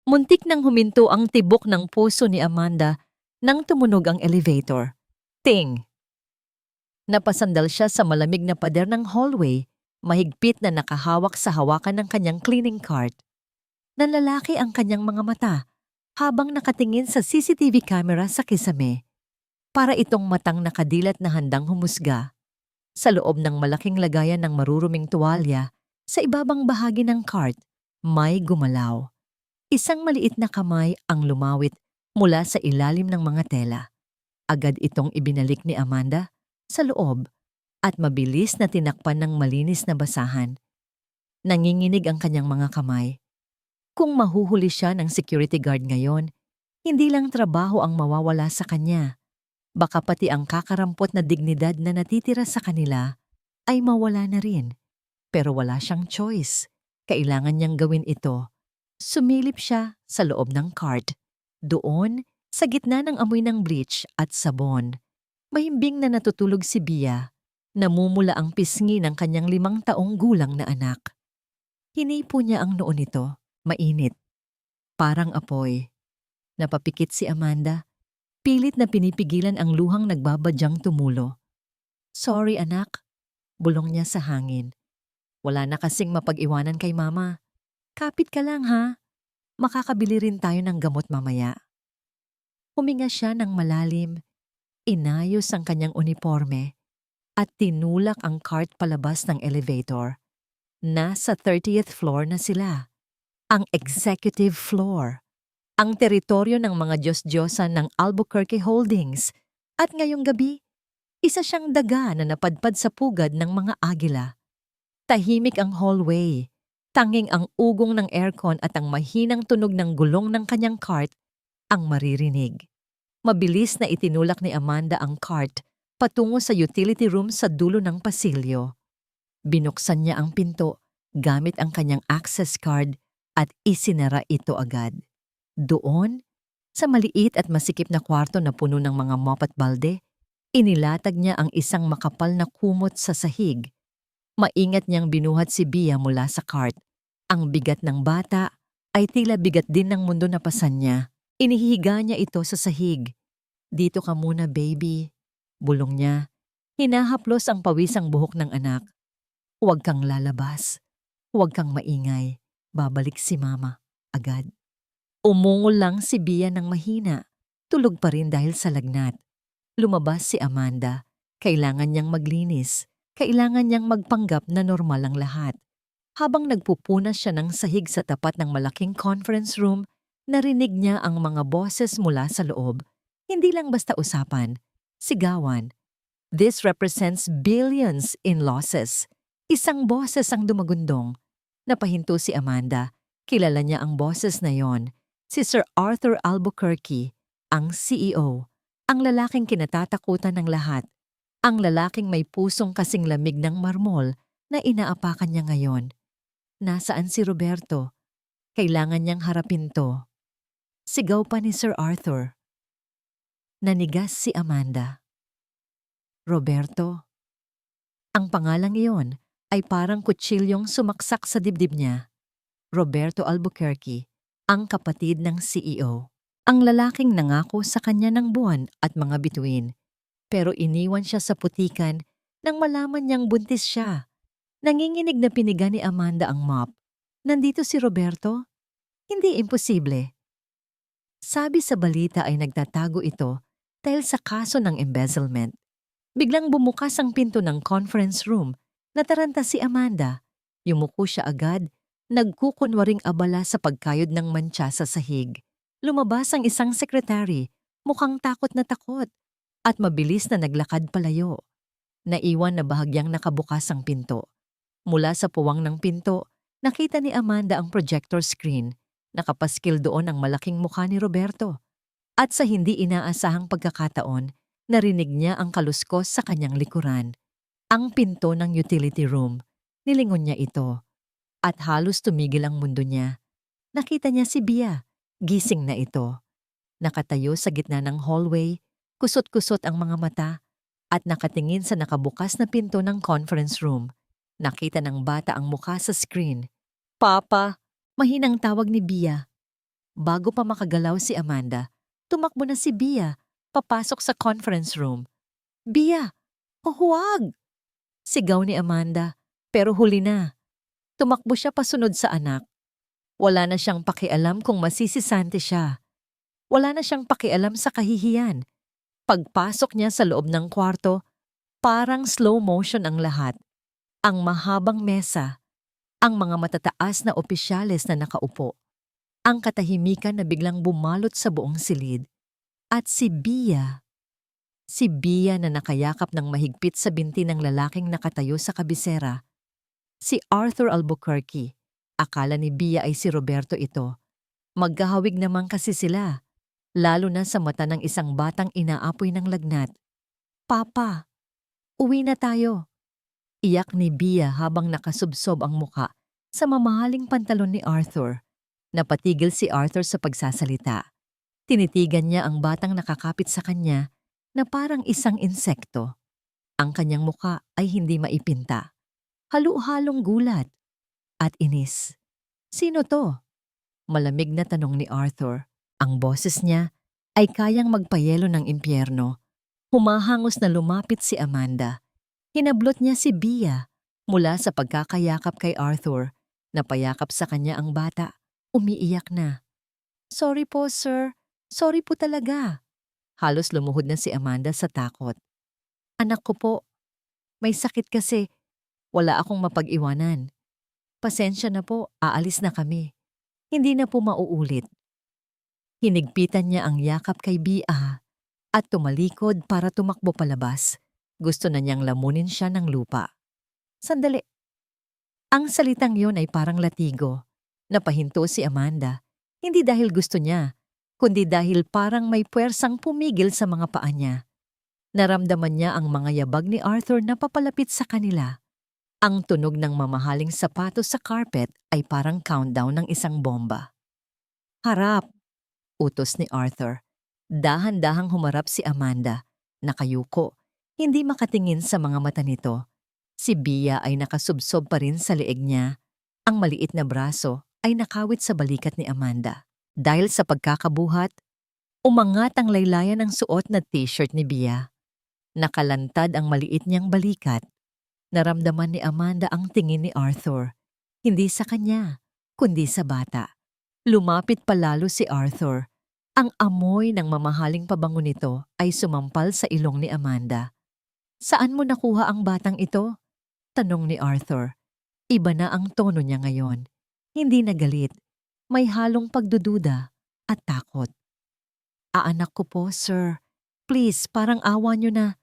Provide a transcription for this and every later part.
Muntik nang huminto ang tibok ng puso ni Amanda nang tumunog ang elevator. Ting! Napasandal siya sa malamig na pader ng hallway, mahigpit na nakahawak sa hawakan ng kanyang cleaning cart. Nalalaki ang kanyang mga mata habang nakatingin sa CCTV camera sa kisame. Para itong matang nakadilat na handang humusga. Sa loob ng malaking lagayan ng maruruming tuwalya, sa ibabang bahagi ng cart, may gumalaw. Isang maliit na kamay ang lumawit mula sa ilalim ng mga tela. Agad itong ibinalik ni Amanda sa loob at mabilis na tinakpan ng malinis na basahan. Nanginginig ang kanyang mga kamay. Kung mahuhuli siya ng security guard ngayon, hindi lang trabaho ang mawawala sa kanya. Baka pati ang kakarampot na dignidad na natitira sa kanila ay mawala na rin. Pero wala siyang choice. Kailangan niyang gawin ito. Sumilip siya sa loob ng cart. Doon, sa gitna ng amoy ng bleach at sabon, mahimbing na natutulog si Bia. Namumula ang pisngi ng kanyang 5 taong gulang na anak. Hinipo niya ang noo nito, mainit. Parang apoy. Napapikit si Amanda. Pilit na pinipigilan ang luhang nagbabadyang tumulo. Sorry anak, bulong niya sa hangin. Wala na kasing mapag-iwanan kay mama. Kapit ka lang ha. Makakabili rin tayo ng gamot mamaya. Huminga siya ng malalim, inayos ang kanyang uniforme, at tinulak ang cart palabas ng elevator. Nasa 30th floor na sila. Ang executive floor. Ang teritoryo ng mga Diyos-Diyosan ng Albuquerque Holdings. At ngayong gabi, isa siyang daga na napadpad sa pugad ng mga agila. Tahimik ang hallway. Tanging ang ugong ng aircon at ang mahinang tunog ng gulong ng kanyang cart ang maririnig. Mabilis na itinulak ni Amanda ang cart patungo sa utility room sa dulo ng pasilyo. Binuksan niya ang pinto gamit ang kanyang access card at isinara ito agad. Doon, sa maliit at masikip na kwarto na puno ng mga mop at balde, inilatag niya ang isang makapal na kumot sa sahig. Maingat niyang binuhat si Bia mula sa cart. Ang bigat ng bata ay tila bigat din ng mundo na pasan niya. Inihiga niya ito sa sahig. Dito ka muna, baby. Bulong niya. Hinahaplos ang pawisang buhok ng anak. Huwag kang lalabas. Huwag kang maingay. Babalik si mama. Agad. Umungol lang si Bia ng mahina. Tulog pa rin dahil sa lagnat. Lumabas si Amanda. Kailangan niyang maglinis. Kailangan niyang magpanggap na normal ang lahat. Habang nagpupunas siya ng sahig sa tapat ng malaking conference room, narinig niya ang mga boses mula sa loob. Hindi lang basta usapan. Sigawan. This represents billions in losses. Isang boses ang dumagundong. Napahinto si Amanda. Kilala niya ang boses na yon. Si Sir Arthur Albuquerque, ang CEO, ang lalaking kinatatakutan ng lahat, ang lalaking may pusong kasing lamig ng marmol na inaapakan niya ngayon. Nasaan si Roberto? Kailangan niyang harapin to. Sigaw pa ni Sir Arthur. Nanigas si Amanda. Roberto. Ang pangalang iyon ay parang kutsilyong sumaksak sa dibdib niya. Roberto Albuquerque. Ang kapatid ng CEO. Ang lalaking nangako sa kanya ng buwan at mga bituin. Pero iniwan siya sa putikan nang malaman niyang buntis siya. Nanginginig na piniga ni Amanda ang mop. Nandito si Roberto? Hindi imposible. Sabi sa balita ay nagtatago ito dahil sa kaso ng embezzlement. Biglang bumukas ang pinto ng conference room. Nataranta si Amanda. Yumuko siya agad. Nagkukunwaring abala sa pagkayod ng mantsa sa sahig. Lumabas ang isang sekretary, mukhang takot na takot, at mabilis na naglakad palayo. Naiwan na bahagyang nakabukas ang pinto. Mula sa puwang ng pinto, nakita ni Amanda ang projector screen. Nakapaskil doon ang malaking mukha ni Roberto. At sa hindi inaasahang pagkakataon, narinig niya ang kaluskos sa kanyang likuran. Ang pinto ng utility room. Nilingon niya ito. At halos tumigil ang mundo niya. Nakita niya si Bia. Gising na ito. Nakatayo sa gitna ng hallway, kusot-kusot ang mga mata, at nakatingin sa nakabukas na pinto ng conference room. Nakita ng bata ang mukha sa screen. Papa, mahinang tawag ni Bia. Bago pa makagalaw si Amanda, tumakbo na si Bia, papasok sa conference room. Bia, huwag! Sigaw ni Amanda, pero huli na. Tumakbo siya pasunod sa anak. Wala na siyang pakialam kung masisisante siya. Wala na siyang pakialam sa kahihiyan. Pagpasok niya sa loob ng kwarto, parang slow motion ang lahat. Ang mahabang mesa, ang mga matataas na opisyales na nakaupo, ang katahimikan na biglang bumalot sa buong silid, at si Bia na nakayakap ng mahigpit sa binti ng lalaking nakatayo sa kabisera. Si Arthur Albuquerque. Akala ni Bia ay si Roberto ito. Magkahawig naman kasi sila, lalo na sa mata ng isang batang inaapoy ng lagnat. Papa, uwi na tayo. Iyak ni Bia habang nakasubsob ang muka sa mamahaling pantalon ni Arthur. Napatigil si Arthur sa pagsasalita. Tinitigan niya ang batang nakakapit sa kanya na parang isang insekto. Ang kanyang muka ay hindi maipinta. Halo-halong gulat at inis. Sino to? Malamig na tanong ni Arthur. Ang boses niya ay kayang magpayelo ng impyerno. Humahangos na lumapit si Amanda. Hinablot niya si Bia mula sa pagkakayakap kay Arthur. Napayakap sa kanya ang bata. Umiiyak na. Sorry po, sir. Sorry po talaga. Halos lumuhod na si Amanda sa takot. Anak ko po, may sakit kasi. Wala akong mapag-iwanan. Pasensya na po, aalis na kami. Hindi na po mauulit. Hinigpitan niya ang yakap kay Bia at tumalikod para tumakbo palabas. Gusto na niyang lamunin siya ng lupa. Sandali. Ang salitang yon ay parang latigo. Napahinto si Amanda, hindi dahil gusto niya, kundi dahil parang may puwersang pumigil sa mga paa niya. Naramdaman niya ang mga yabag ni Arthur na papalapit sa kanila. Ang tunog ng mamahaling sapatos sa carpet ay parang countdown ng isang bomba. Harap! Utos ni Arthur. Dahan-dahang humarap si Amanda, nakayuko, hindi makatingin sa mga mata nito. Si Bia ay nakasubsob pa rin sa leeg niya. Ang maliit na braso ay nakawit sa balikat ni Amanda. Dahil sa pagkakabuhat, umangat ang laylayan ng suot na t-shirt ni Bia. Nakalantad ang maliit niyang balikat. Naramdaman ni Amanda ang tingin ni Arthur. Hindi sa kanya, kundi sa bata. Lumapit palalo si Arthur. Ang amoy ng mamahaling pabango nito ay sumampal sa ilong ni Amanda. Saan mo nakuha ang batang ito? Tanong ni Arthur. Iba na ang tono niya ngayon. Hindi na galit. May halong pagdududa at takot. Aanak ko po, sir. Please, parang awa niyo na.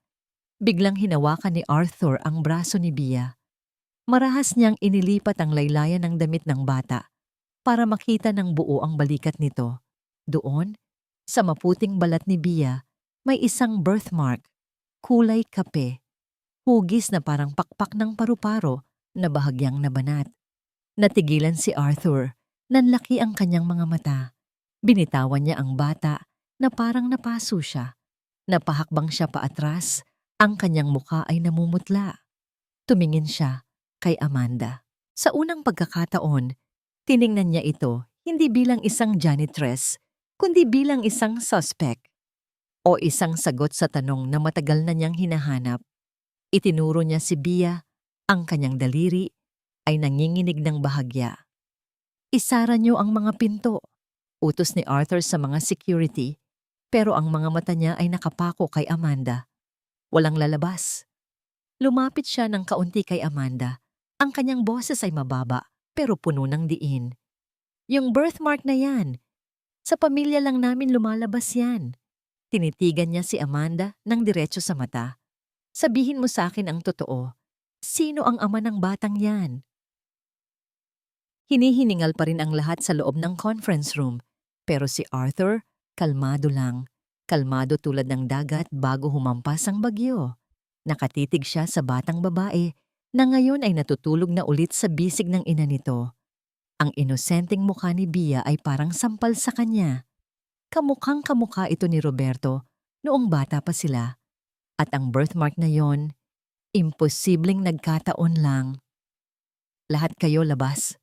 Biglang hinawakan ni Arthur ang braso ni Bia. Marahas niyang inilipat ang laylayan ng damit ng bata para makita ng buo ang balikat nito. Doon, sa maputing balat ni Bia, may isang birthmark, kulay kape. Hugis na parang pakpak ng paru-paro na bahagyang nabanat. Natigilan si Arthur, nanlaki ang kanyang mga mata. Binitawan niya ang bata na parang napaso siya. Napahakbang siya paatras, ang kanyang muka ay namumutla. Tumingin siya kay Amanda. Sa unang pagkakataon, tiningnan niya ito hindi bilang isang janitress, kundi bilang isang suspect o isang sagot sa tanong na matagal na niyang hinahanap. Itinuro niya si Bia, ang kanyang daliri ay nanginginig ng bahagya. Isara niyo ang mga pinto, utos ni Arthur sa mga security, pero ang mga mata niya ay nakapako kay Amanda. Walang lalabas. Lumapit siya ng kaunti kay Amanda. Ang kanyang boses ay mababa, pero puno ng diin. Yung birthmark na yan, sa pamilya lang namin lumalabas yan. Tinitigan niya si Amanda ng diretso sa mata. Sabihin mo sa akin ang totoo. Sino ang ama ng batang yan? Hinihiningal pa rin ang lahat sa loob ng conference room. Pero si Arthur, kalmado lang. Kalmado tulad ng dagat bago humampas ang bagyo. Nakatitig siya sa batang babae na ngayon ay natutulog na ulit sa bisig ng ina nito. Ang inosenteng mukha ni Bia ay parang sampal sa kanya. Kamukhang kamukha ito ni Roberto noong bata pa sila. At ang birthmark na yon, imposibleng nagkataon lang. Lahat kayo labas.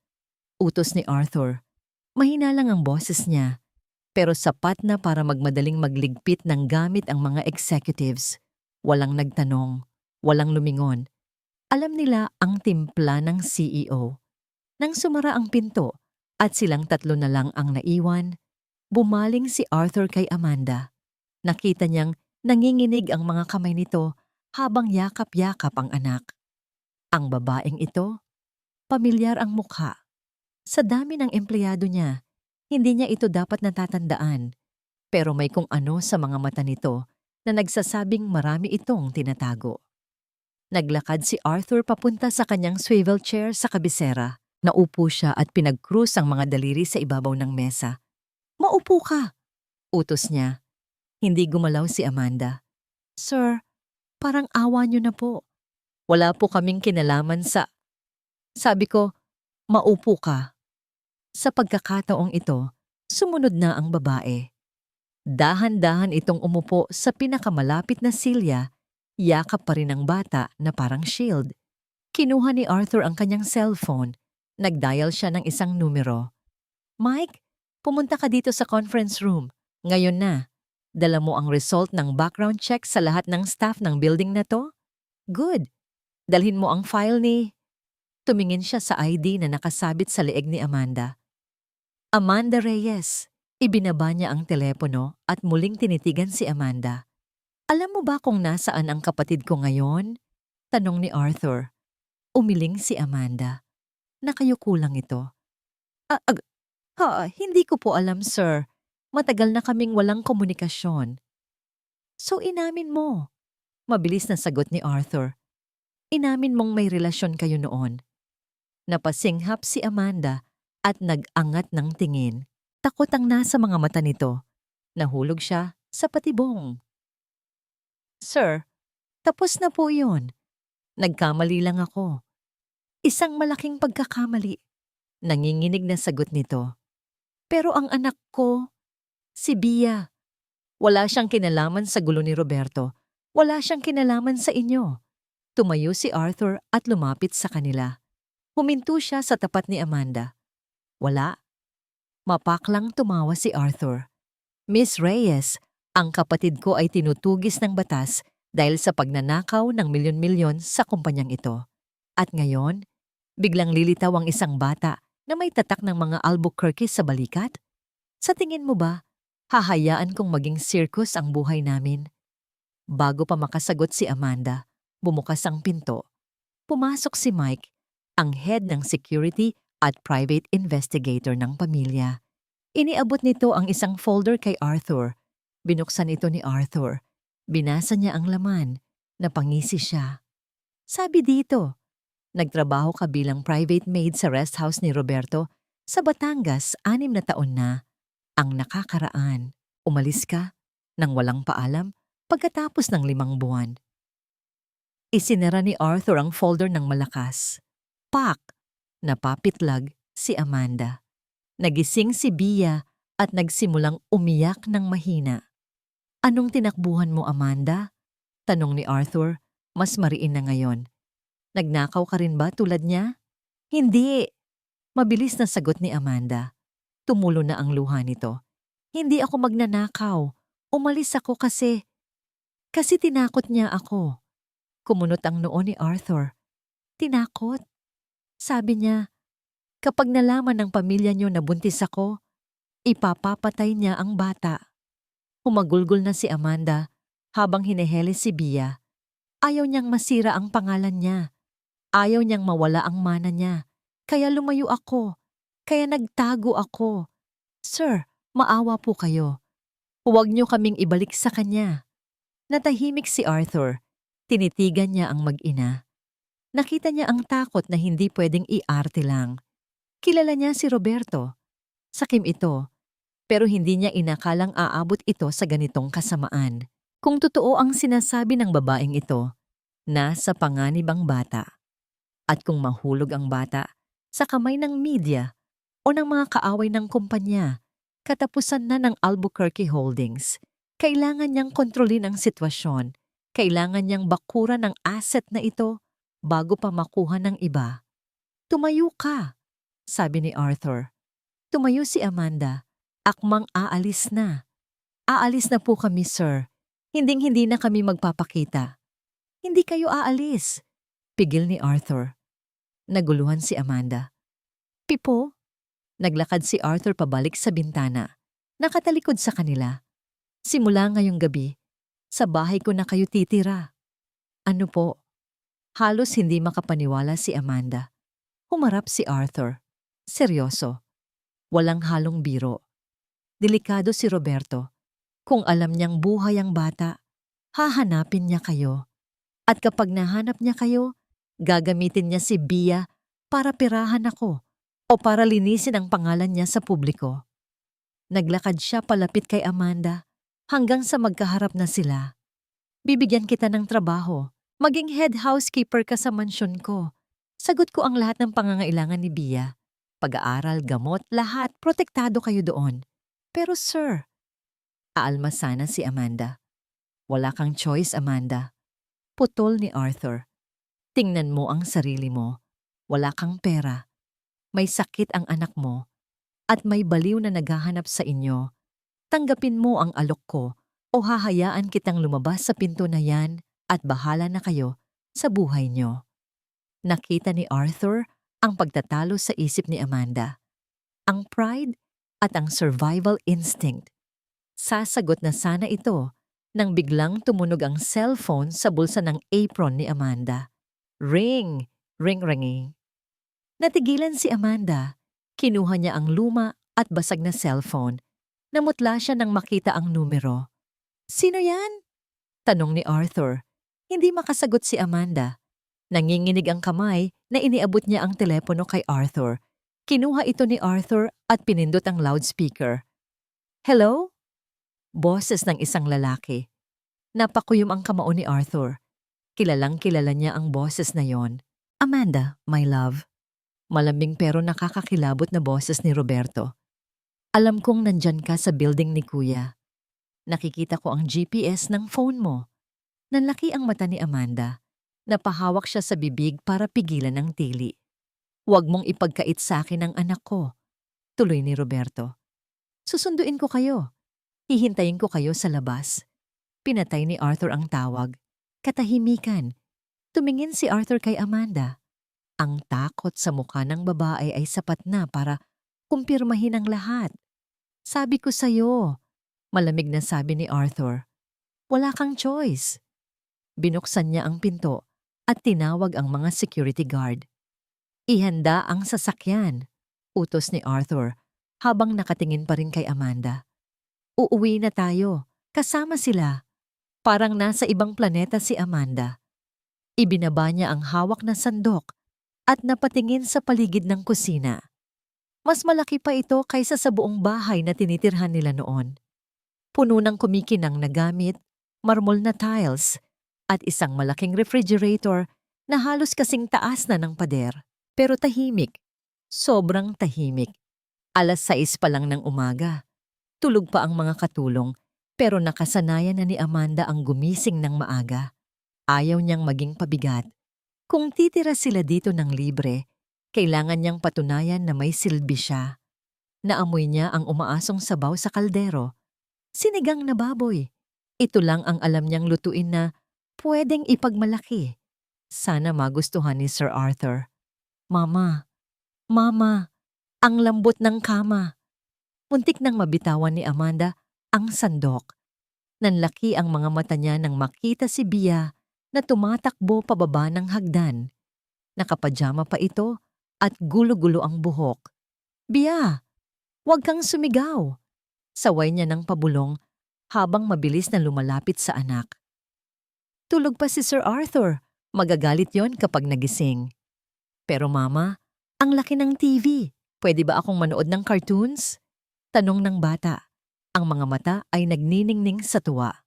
Utos ni Arthur. Mahina lang ang boses niya, pero sapat na para magmadaling magligpit ng gamit ang mga executives. Walang nagtanong, walang lumingon. Alam nila ang timpla ng CEO. Nang sumara ang pinto at silang tatlo na lang ang naiwan, bumaling si Arthur kay Amanda. Nakita niyang nanginginig ang mga kamay nito habang yakap-yakap ang anak. Ang babaeng ito, pamilyar ang mukha. Sa dami ng empleyado niya, hindi niya ito dapat natatandaan. Pero may kung ano sa mga mata nito na nagsasabing marami itong tinatago. Naglakad si Arthur papunta sa kanyang swivel chair sa kabisera. Naupo siya at pinag-cruise ang mga daliri sa ibabaw ng mesa. "Maupo ka," utos niya. Hindi gumalaw si Amanda. "Sir, parang awa niyo na po. Wala po kaming kinalaman sa..." Sabi ko, "Maupo ka." Sa pagkakataong ito, sumunod na ang babae. Dahan-dahan itong umupo sa pinakamalapit na silya, yakap pa rin ang bata na parang shield. Kinuha ni Arthur ang kanyang cellphone. Nag-dial siya ng isang numero. "Mike, pumunta ka dito sa conference room. Ngayon na. Dala mo ang result ng background check sa lahat ng staff ng building na to? Good. Dalhin mo ang file ni..." Tumingin siya sa ID na nakasabit sa leeg ni Amanda. "Amanda Reyes." Ibinaba niya ang telepono at muling tinitigan si Amanda. "Alam mo ba kung nasaan ang kapatid ko ngayon?" Tanong ni Arthur. Umiling si Amanda. Nakayuko lang ito. Hindi ko po alam, sir. Matagal na kaming walang komunikasyon." "So inamin mo?" Mabilis na sagot ni Arthur. "Inamin mong may relasyon kayo noon." Napasinghap si Amanda at nag-angat ng tingin. Takot ang nasa mga mata nito. Nahulog siya sa patibong. "Sir, tapos na po yun. Nagkamali lang ako." "Isang malaking pagkakamali." Nanginginig na sagot nito. "Pero ang anak ko, si Bia, wala siyang kinalaman sa gulo ni Roberto. Wala siyang kinalaman sa inyo." Tumayo si Arthur at lumapit sa kanila. Huminto siya sa tapat ni Amanda. "Wala." Mapaklang tumawa si Arthur. "Miss Reyes, ang kapatid ko ay tinutugis ng batas dahil sa pagnanakaw ng milyon-milyon sa kumpanyang ito. At ngayon, biglang lilitaw ang isang bata na may tatak ng mga Albuquerque sa balikat? Sa tingin mo ba, hahayaan kong maging circus ang buhay namin?" Bago pa makasagot si Amanda, bumukas ang pinto. Pumasok si Mike, ang head ng security at private investigator ng pamilya. Iniabot nito ang isang folder kay Arthur. Binuksan ito ni Arthur. Binasa niya ang laman. Napangisi siya. Sabi dito, "Nagtrabaho ka bilang private maid sa rest house ni Roberto sa Batangas 6 na taon na. Ang nakakaraan, umalis ka nang walang paalam pagkatapos ng 5 buwan." Isinara ni Arthur ang folder ng malakas. Pak! Napapitlag si Amanda. Nagising si Bia at nagsimulang umiyak ng mahina. "Anong tinakbuhan mo, Amanda?" Tanong ni Arthur, mas mariin na ngayon. "Nagnakaw ka rin ba tulad niya?" "Hindi." Mabilis na sagot ni Amanda. Tumulo na ang luha nito. "Hindi ako magnanakaw. Umalis ako kasi tinakot niya ako." Kumunot ang noo ni Arthur. "Tinakot?" Sabi niya, "Kapag nalaman ng pamilya niyo na buntis ako, ipapapatay niya ang bata." Humagulgol na si Amanda habang hineheles si Bia. Ayaw niyang masira ang pangalan niya. Ayaw niyang mawala ang mana niya. Kaya lumayo ako. Kaya nagtago ako. "Sir, maawa po kayo. Huwag niyo kaming ibalik sa kanya." Natahimik si Arthur. Tinitigan niya ang mag-ina. Nakita niya ang takot na hindi pwedeng iarte lang. Kilala niya si Roberto. Sakim ito, pero hindi niya inakalang aabot ito sa ganitong kasamaan. Kung totoo ang sinasabi ng babaeng ito, nasa panganib ang bata. At kung mahulog ang bata sa kamay ng media o ng mga kaaway ng kumpanya, katapusan na ng Albuquerque Holdings. Kailangan niyang kontrolin ang sitwasyon. Kailangan niyang bakuran ang asset na ito bago pa makuha ng iba. "Tumayo ka," sabi ni Arthur. Tumayo si Amanda. Akmang aalis na. Aalis na po kami, sir. Hinding-hindi na kami magpapakita. Hindi kayo aalis. Pigil ni Arthur. Naguluhan si Amanda. Pipo? Naglakad si Arthur pabalik sa bintana. Nakatalikod sa kanila. Simula ngayong gabi, sa bahay ko na kayo titira. Ano po? Halos hindi makapaniwala si Amanda. Humarap si Arthur. Seryoso. Walang halong biro. Delikado si Roberto. Kung alam niyang buhay ang bata, hahanapin niya kayo. At kapag nahanap niya kayo, gagamitin niya si Bia para pirahan ako o para linisin ang pangalan niya sa publiko. Naglakad siya palapit kay Amanda hanggang sa magkaharap na sila. Bibigyan kita ng trabaho. Maging head housekeeper ka sa mansyon ko. Sagot ko ang lahat ng pangangailangan ni Bia. Pag-aaral, gamot, lahat, protektado kayo doon. Pero sir, aalma sana si Amanda. Wala kang choice, Amanda. Putol ni Arthur. Tingnan mo ang sarili mo. Wala kang pera. May sakit ang anak mo. At may baliw na naghahanap sa inyo. Tanggapin mo ang alok ko o hahayaan kitang lumabas sa pinto na yan at bahala na kayo sa buhay nyo. Nakita ni Arthur ang pagtatalo sa isip ni Amanda. Ang pride at ang survival instinct. Sasagot na sana ito nang biglang tumunog ang cellphone sa bulsa ng apron ni Amanda. Ring! Ring-ringing. Natigilan si Amanda. Kinuha niya ang luma at basag na cellphone. Namutla siya nang makita ang numero. Sino yan? Tanong ni Arthur. Hindi makasagot si Amanda. Nanginginig ang kamay na iniabot niya ang telepono kay Arthur. Kinuha ito ni Arthur at pinindot ang loudspeaker. Hello? Boses ng isang lalaki. Napakuyom ang kamao ni Arthur. Kilalang kilala niya ang boses na yon. Amanda, my love. Malambing pero nakakakilabot na boses ni Roberto. Alam kong nandyan ka sa building ni Kuya. Nakikita ko ang GPS ng phone mo. Nanlaki ang mata ni Amanda. Napahawak siya sa bibig para pigilan ang tili. Huwag mong ipagkait sa akin ang anak ko. Tuloy ni Roberto. Susunduin ko kayo. Hihintayin ko kayo sa labas. Pinatay ni Arthur ang tawag. Katahimikan. Tumingin si Arthur kay Amanda. Ang takot sa mukha ng babae ay sapat na para kumpirmahin ang lahat. Sabi ko sa'yo, malamig na sabi ni Arthur. Wala kang choice. Binuksan niya ang pinto at tinawag ang mga security guard. Ihanda ang sasakyan, utos ni Arthur habang nakatingin pa rin kay Amanda. Uuwi na tayo, kasama sila. Parang nasa ibang planeta si Amanda. Ibinaba niya ang hawak na sandok at napatingin sa paligid ng kusina. Mas malaki pa ito kaysa sa buong bahay na tinitirhan nila noon. Puno ng kumikinang na gamit, marmol na tiles, at isang malaking refrigerator na halos kasing taas na ng pader. Pero tahimik. Sobrang tahimik. 6:00 pa lang ng umaga. Tulog pa ang mga katulong, pero nakasanayan na ni Amanda ang gumising ng maaga. Ayaw niyang maging pabigat. Kung titira sila dito ng libre, kailangan niyang patunayan na may silbi siya. Naamoy niya ang umaasong sabaw sa kaldero. Sinigang na baboy. Ito lang ang alam niyang lutuin na pwedeng ipagmalaki. Sana magustuhan ni Sir Arthur. Mama, Mama, ang lambot ng kama. Muntik nang mabitawan ni Amanda ang sandok. Nanlaki ang mga mata niya nang makita si Bia na tumatakbo pababa ng hagdan. Nakapajama pa ito at gulo-gulo ang buhok. Bia, huwag kang sumigaw. Saway niya ng pabulong habang mabilis na lumalapit sa anak. Tulog pa si Sir Arthur. Magagalit yon kapag nagising. Pero Mama, ang laki ng TV. Pwede ba akong manood ng cartoons? Tanong ng bata. Ang mga mata ay nagniningning sa tuwa.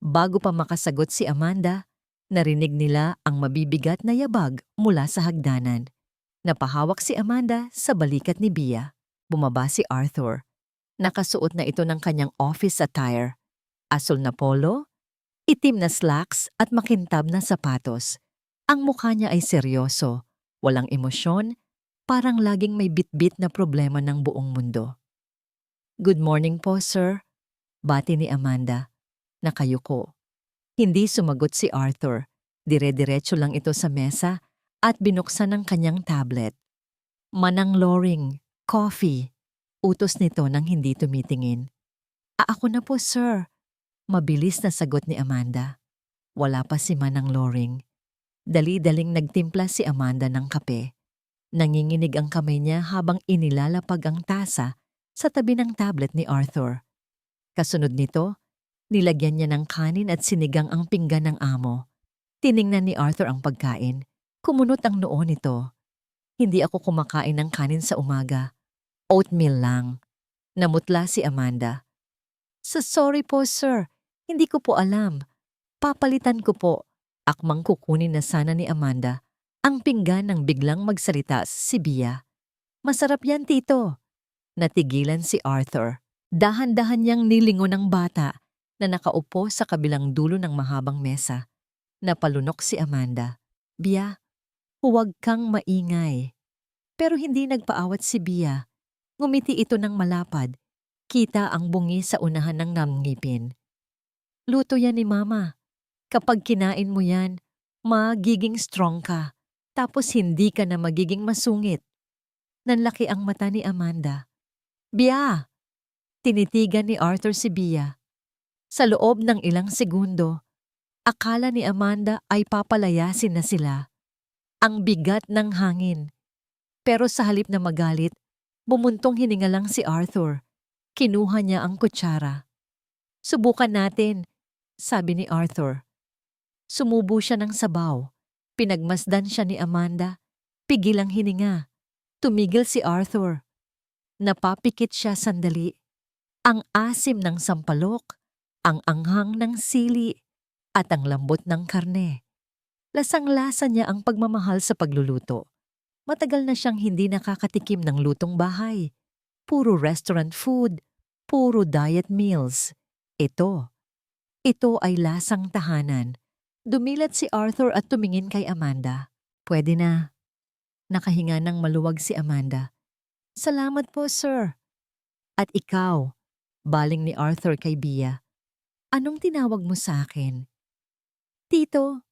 Bago pa makasagot si Amanda, narinig nila ang mabibigat na yabag mula sa hagdanan. Napahawak si Amanda sa balikat ni Bia. Bumaba si Arthur. Nakasuot na ito ng kanyang office attire. Asul na polo, itim na slacks at makintab na sapatos. Ang mukha niya ay seryoso, walang emosyon, parang laging may bitbit na problema ng buong mundo. Good morning po, sir. Bati ni Amanda. Nakayuko. Hindi sumagot si Arthur. Dire-diretso lang ito sa mesa at binuksan ang kanyang tablet. Manang Loring, coffee. Utos nito nang hindi tumitingin. Ako na po, sir. Mabilis na sagot ni Amanda. Wala pa si Manang Loring. Dali-daling nagtimpla si Amanda ng kape. Nanginginig ang kamay niya habang inilalapag ang tasa sa tabi ng tablet ni Arthur. Kasunod nito, nilagyan niya ng kanin at sinigang ang pinggan ng amo. Tiningnan ni Arthur ang pagkain. Kumunot ang noo nito. Hindi ako kumakain ng kanin sa umaga. Oatmeal lang. Namutla si Amanda. Sorry po, sir. Hindi ko po alam. Papalitan ko po. Akmang kukunin na sana ni Amanda ang pinggan ng biglang magsalita si Bia. Masarap yan, tito. Natigilan si Arthur. Dahan-dahan niyang nilingon ang bata na nakaupo sa kabilang dulo ng mahabang mesa. Napalunok si Amanda. Bia, huwag kang maingay. Pero hindi nagpaawat si Bia. Ngumiti ito ng malapad. Kita ang bungi sa unahan ng namngipin. Luto yan ni Mama. Kapag kinain mo yan, magiging strong ka. Tapos hindi ka na magiging masungit. Nanlaki ang mata ni Amanda. Bia! Tinitigan ni Arthur si Bia. Sa loob ng ilang segundo, akala ni Amanda ay papalayasin na sila. Ang bigat ng hangin. Pero sa halip na magalit, bumuntong hininga lang si Arthur. Kinuha niya ang kutsara. Subukan natin, sabi ni Arthur. Sumubo siya ng sabaw. Pinagmasdan siya ni Amanda. Pigil ang hininga. Tumigil si Arthur. Napapikit siya sandali. Ang asim ng sampalok, ang anghang ng sili, at ang lambot ng karne. Lasang-lasa niya ang pagmamahal sa pagluluto. Matagal na siyang hindi nakakatikim ng lutong bahay. Puro restaurant food, puro diet meals. Ito ay lasang tahanan. Dumilat si Arthur at tumingin kay Amanda. Pwede na. Nakahinga ng maluwag si Amanda. Salamat po, sir. At ikaw, baling ni Arthur kay Bia. Anong tinawag mo sa akin? Tito,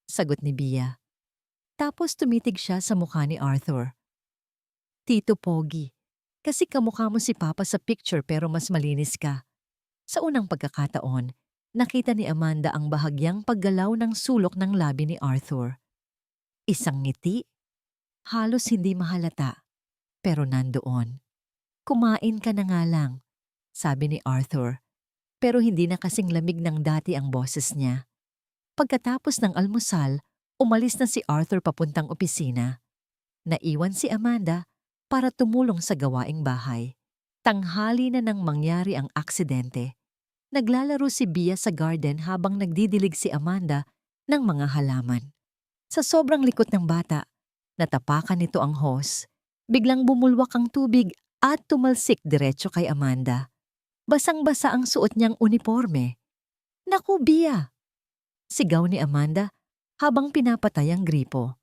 sagot ni Bia. Tapos tumitig siya sa mukha ni Arthur. Tito Pogi, kasi kamukha mo si Papa sa picture pero mas malinis ka. Sa unang pagkakataon, nakita ni Amanda ang bahagyang paggalaw ng sulok ng labi ni Arthur. Isang ngiti, halos hindi mahalata, pero nandoon. Kumain ka na nga lang, sabi ni Arthur, pero hindi na kasing lamig ng dati ang boses niya. Pagkatapos ng almusal, umalis na si Arthur papuntang opisina. Naiwan si Amanda para tumulong sa gawaing bahay. Tanghali na nang mangyari ang aksidente. Naglalaro si Bia sa garden habang nagdidilig si Amanda ng mga halaman. Sa sobrang likot ng bata, natapakan nito ang hose. Biglang bumulwak ang tubig at tumalsik diretso kay Amanda. Basang-basa ang suot niyang uniforme. Naku, Bia! Sigaw ni Amanda habang pinapatay ang gripo.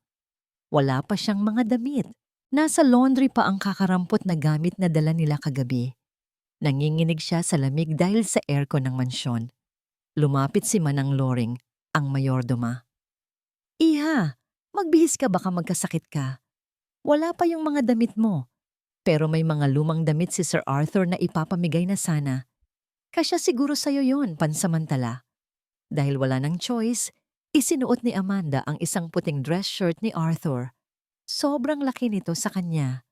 Wala pa siyang mga damit. Nasa laundry pa ang kakarampot na gamit na dala nila kagabi. Nanginginig siya sa lamig dahil sa aircon ng mansyon. Lumapit si Manang Loring, ang mayordoma. Iha, magbihis ka baka magkasakit ka. Wala pa yung mga damit mo. Pero may mga lumang damit si Sir Arthur na ipapamigay na sana. Kasya siguro sa'yo yon pansamantala. Dahil wala ng choice, isinuot ni Amanda ang isang puting dress shirt ni Arthur. Sobrang laki nito sa kanya.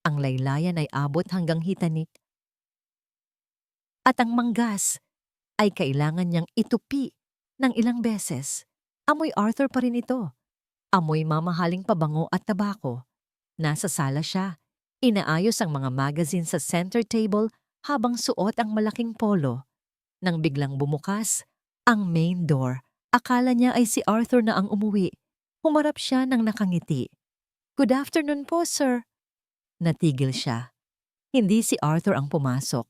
Ang laylayan ay abot hanggang hitanik. At ang manggas ay kailangan niyang itupi ng ilang beses. Amoy Arthur pa rin ito. Amoy mamahaling pabango at tabako. Nasa sala siya. Inaayos ang mga magazine sa center table habang suot ang malaking polo. Nang biglang bumukas ang main door, akala niya ay si Arthur na ang umuwi. Humarap siya ng nakangiti. Good afternoon po, sir. Natigil siya. Hindi si Arthur ang pumasok.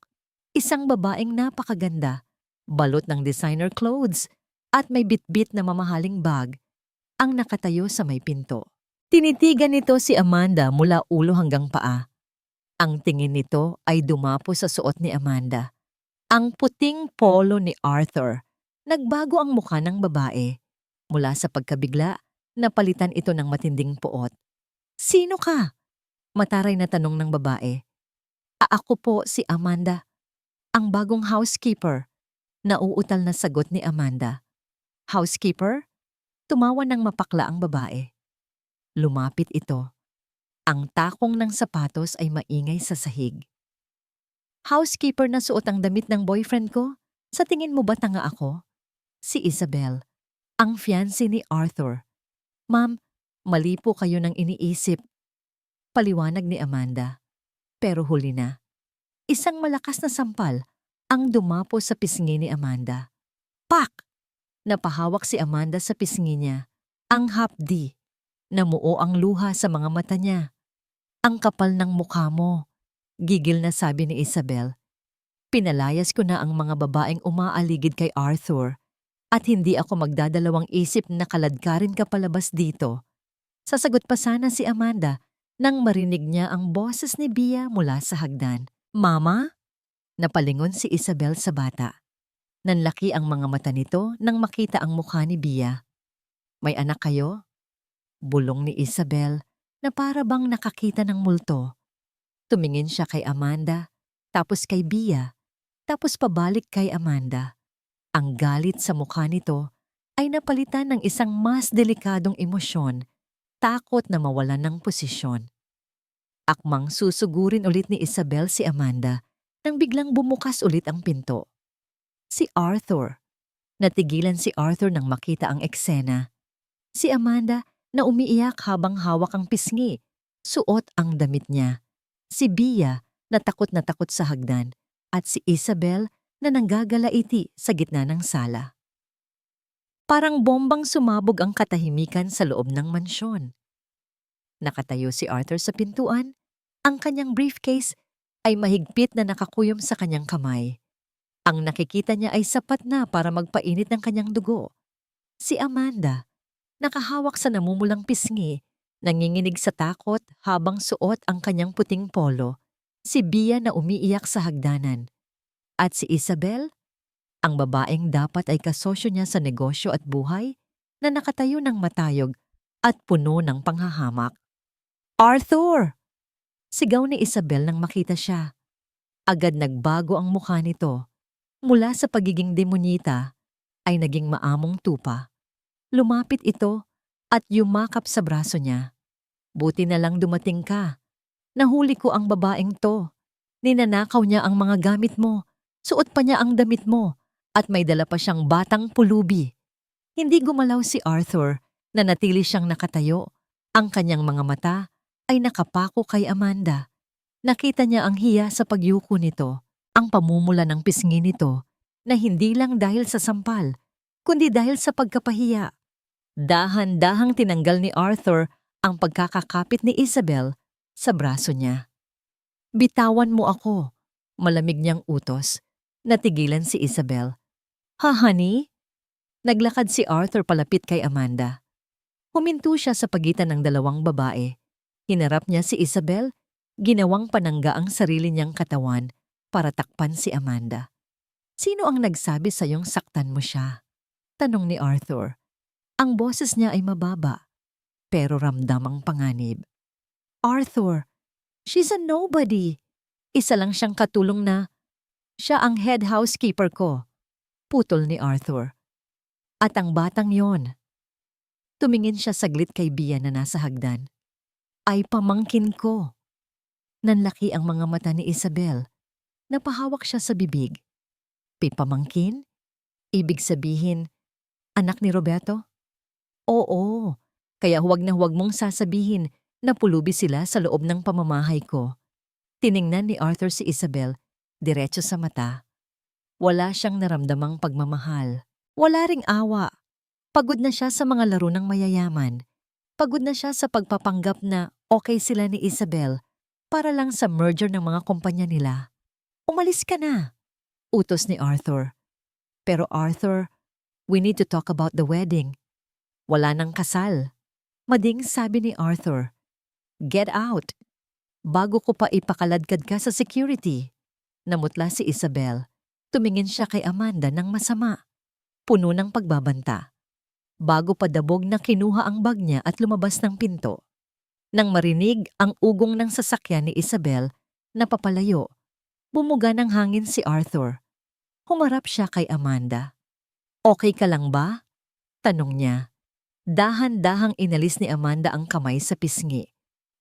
Isang babaeng napakaganda, balot ng designer clothes, at may bitbit na mamahaling bag, ang nakatayo sa may pinto. Tinitigan nito si Amanda mula ulo hanggang paa. Ang tingin nito ay dumapo sa suot ni Amanda. Ang puting polo ni Arthur. Nagbago ang mukha ng babae. Mula sa pagkabigla, napalitan ito ng matinding puot. "Sino ka?" Mataray na tanong ng babae. Ako po si Amanda, ang bagong housekeeper." Nauutal na sagot ni Amanda. "Housekeeper?" Tumawa ng mapakla ang babae. Lumapit ito. Ang takong ng sapatos ay maingay sa sahig. "Housekeeper na suot ang damit ng boyfriend ko? Sa tingin mo ba tanga ako?" Si Isabel, ang fiancé ni Arthur. "Ma'am, mali po kayo ng iniisip." Paliwanag ni Amanda. Pero huli na. Isang malakas na sampal ang dumapo sa pisngi ni Amanda. Pak! Napahawak si Amanda sa pisngi niya. Ang hapdi. Namuo ang luha sa mga mata niya. "Ang kapal ng mukha mo," gigil na sabi ni Isabel. "Pinalayas ko na ang mga babaeng umaaligid kay Arthur at hindi ako magdadalawang isip na kaladkarin ka palabas dito." Sasagot pa sana si Amanda nang marinig niya ang boses ni Bia mula sa hagdan. "Mama?" Napalingon si Isabel sa bata. Nanlaki ang mga mata nito nang makita ang mukha ni Bia. "May anak kayo?" Bulong ni Isabel na para bang nakakita ng multo. Tumingin siya kay Amanda, tapos kay Bia, tapos pabalik kay Amanda. Ang galit sa mukha nito ay napalitan ng isang mas delikadong emosyon, takot na mawalan ng posisyon. Akmang susugurin ulit ni Isabel si Amanda nang biglang bumukas ulit ang pinto. Si Arthur. Natigilan si Arthur nang makita ang eksena. Si Amanda na umiiyak habang hawak ang pisngi, suot ang damit niya. Si Bia na takot sa hagdan at si Isabel na nanggagalaiti sa gitna ng sala. Parang bombang sumabog ang katahimikan sa loob ng mansyon. Nakatayo si Arthur sa pintuan. Ang kanyang briefcase ay mahigpit na nakakuyom sa kanyang kamay. Ang nakikita niya ay sapat na para magpainit ng kanyang dugo. Si Amanda, nakahawak sa namumulang pisngi, nanginginig sa takot habang suot ang kanyang puting polo. Si Bia na umiiyak sa hagdanan. At si Isabel, ang babaeng dapat ay kasosyo niya sa negosyo at buhay, na nakatayo ng matayog at puno ng panghahamak. "Arthur!" Sigaw ni Isabel nang makita siya. Agad nagbago ang mukha nito. Mula sa pagiging demonyita ay naging maamong tupa. Lumapit ito at yumakap sa braso niya. "Buti na lang dumating ka. Nahuli ko ang babaeng to. Ninanakaw niya ang mga gamit mo. Suot pa niya ang damit mo at may dala pa siyang batang pulubi." Hindi gumalaw si Arthur, na natili siyang nakatayo. Ang kanyang mga mata ay nakapako kay Amanda. Nakita niya ang hiya sa pagyuko nito, ang pamumula ng pisngi nito, na hindi lang dahil sa sampal, kundi dahil sa pagkapahiya. Dahan-dahang tinanggal ni Arthur ang pagkakakapit ni Isabel sa braso niya. "Bitawan mo ako," malamig niyang utos. Natigilan si Isabel. "Ha, honey?" Naglakad si Arthur palapit kay Amanda. Huminto siya sa pagitan ng dalawang babae. Hinarap niya si Isabel, ginawang panangga ang sarili niyang katawan para takpan si Amanda. "Sino ang nagsabi sa iyong saktan mo siya?" Tanong ni Arthur. Ang boses niya ay mababa, pero ramdam ang panganib. "Arthur, she's a nobody. Isa lang siyang katulong na siya ang head housekeeper ko." Putol ni Arthur. "At ang batang yon." Tumingin siya saglit kay Bia na nasa hagdan. "Ay pamangkin ko." Nanlaki ang mga mata ni Isabel. Napahawak siya sa bibig. "Pamangkin? Ibig sabihin, anak ni Roberto?" "Oo, kaya huwag na huwag mong sasabihin na pulubi sila sa loob ng pamamahay ko." Tiningnan ni Arthur si Isabel, diretso sa mata. Wala siyang naramdamang pagmamahal. Wala ring awa. Pagod na siya sa mga laro ng mayayaman. Pagod na siya sa pagpapanggap na okay sila ni Isabel para lang sa merger ng mga kumpanya nila. "Umalis ka na," utos ni Arthur. "Pero Arthur, we need to talk about the wedding." "Wala nang kasal," mading sabi ni Arthur. "Get out." Bago ko pa ipakaladkad ka sa security. Namutla si Isabel. Tumingin siya kay Amanda ng masama. Puno ng pagbabanta. Bago pa dabog na kinuha ang bag niya at lumabas ng pinto. Nang marinig ang ugong ng sasakyan ni Isabel, napapalayo. Bumuga ng hangin si Arthur. Humarap siya kay Amanda. "Okay ka lang ba?" tanong niya. Dahan-dahang inalis ni Amanda ang kamay sa pisngi.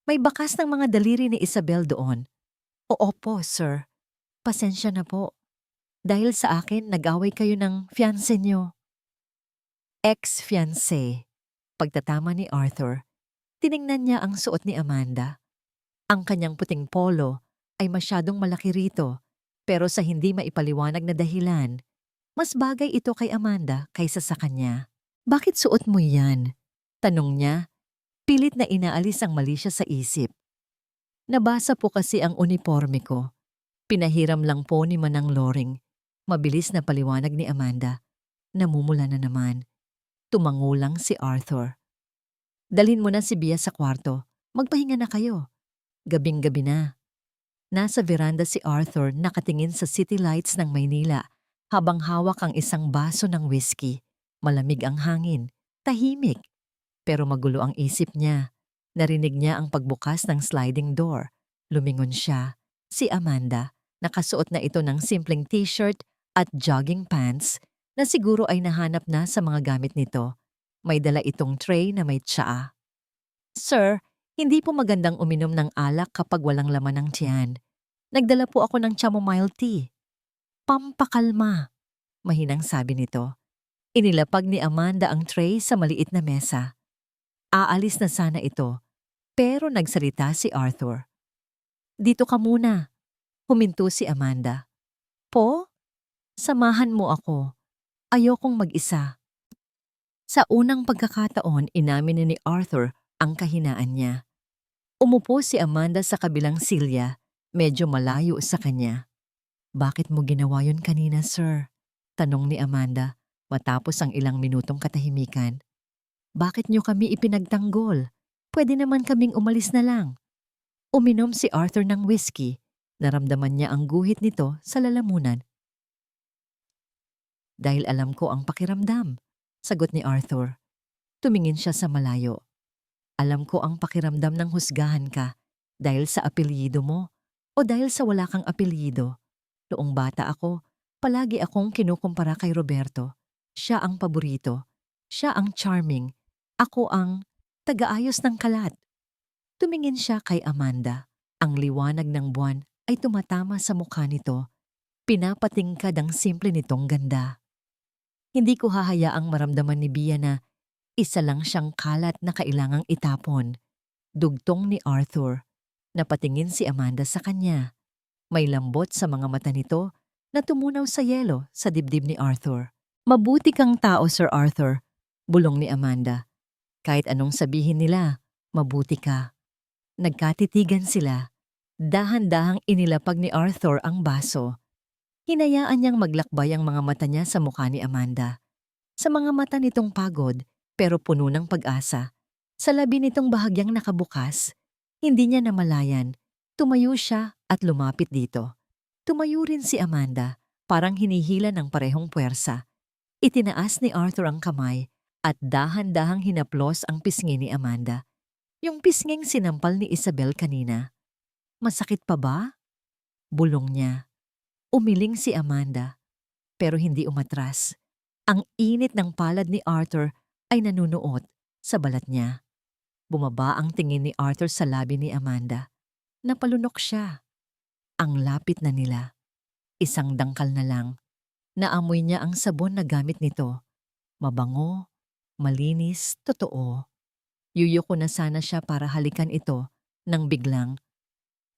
May bakas ng mga daliri ni Isabel doon. "Oo po, sir. Pasensya na po. Dahil sa akin, nag-away kayo ng fiancé niyo." Ex-fiancé. Pagtatama ni Arthur, tiningnan niya ang suot ni Amanda. Ang kanyang puting polo ay masyadong malaki rito, pero sa hindi maipaliwanag na dahilan, mas bagay ito kay Amanda kaysa sa kanya. "Bakit suot mo yan?" tanong niya, pilit na inaalis ang mali siya sa isip. "Nabasa po kasi ang uniforme ko. Pinahiram lang po ni Manang Loring." Mabilis na paliwanag ni Amanda. Namumula na naman. Tumangulang si Arthur. "Dalhin mo na si Bia sa kwarto. Magpahinga na kayo. Gabing-gabi na." Nasa veranda si Arthur nakatingin sa city lights ng Maynila habang hawak ang isang baso ng whiskey. Malamig ang hangin. Tahimik. Pero magulo ang isip niya. Narinig niya ang pagbukas ng sliding door. Lumingon siya. Si Amanda, nakasuot na ito ng simpleng t-shirt at jogging pants na siguro ay nahanap na sa mga gamit nito. May dala itong tray na may tsaa. "Sir, hindi po magandang uminom ng alak kapag walang laman ng tiyan. Nagdala po ako ng chamomile tea. Pampakalma," mahinang sabi nito. Inilapag ni Amanda ang tray sa maliit na mesa. Aalis na sana ito, pero nagsalita si Arthur. "Dito ka muna." Huminto si Amanda. "Po? Samahan mo ako. Ayokong mag-isa." Sa unang pagkakataon, inamin ni Arthur ang kahinaan niya. Umupo si Amanda sa kabilang silya, medyo malayo sa kanya. "Bakit mo ginawa yun kanina, sir?" tanong ni Amanda matapos ang ilang minutong katahimikan. "Bakit niyo kami ipinagtanggol? Pwede naman kaming umalis na lang." Uminom si Arthur ng whiskey. Naramdaman niya ang guhit nito sa lalamunan. "Dahil alam ko ang pakiramdam," sagot ni Arthur. Tumingin siya sa malayo. "Alam ko ang pakiramdam ng husgahan ka dahil sa apelyido mo o dahil sa wala kang apelyido. Noong bata ako, palagi akong kinukumpara kay Roberto. Siya ang paborito. Siya ang charming. Ako ang tagaayos ng kalat." Tumingin siya kay Amanda. Ang liwanag ng buwan ay tumatama sa mukha nito. Pinapatingkad ang simple nitong ganda. "Hindi ko hahayaang maramdaman ni Bia na isa lang siyang kalat na kailangang itapon." Dugtong ni Arthur. Napatingin si Amanda sa kanya. May lambot sa mga mata nito na tumunaw sa yelo sa dibdib ni Arthur. "Mabuti kang tao, Sir Arthur," bulong ni Amanda. "Kahit anong sabihin nila, mabuti ka." Nagkatitigan sila. Dahan-dahang inilapag ni Arthur ang baso. Hinayaan niyang maglakbay ang mga mata niya sa mukha ni Amanda. Sa mga mata nitong pagod, pero puno ng pag-asa. Sa labi nitong bahagyang nakabukas, hindi niya namalayan. Tumayo siya at lumapit dito. Tumayo rin si Amanda, parang hinihila ng parehong puwersa. Itinaas ni Arthur ang kamay at dahan-dahang hinaplos ang pisngi ni Amanda. Yung pisnging sinampal ni Isabel kanina. "Masakit pa ba?" bulong niya. Umiling si Amanda, pero hindi umatras. Ang init ng palad ni Arthur ay nanunuot sa balat niya. Bumaba ang tingin ni Arthur sa labi ni Amanda. Napalunok siya. Ang lapit na nila. Isang dangkal na lang. Naamoy niya ang sabon na gamit nito. Mabango, malinis, totoo. Yuyuko na sana siya para halikan ito nang biglang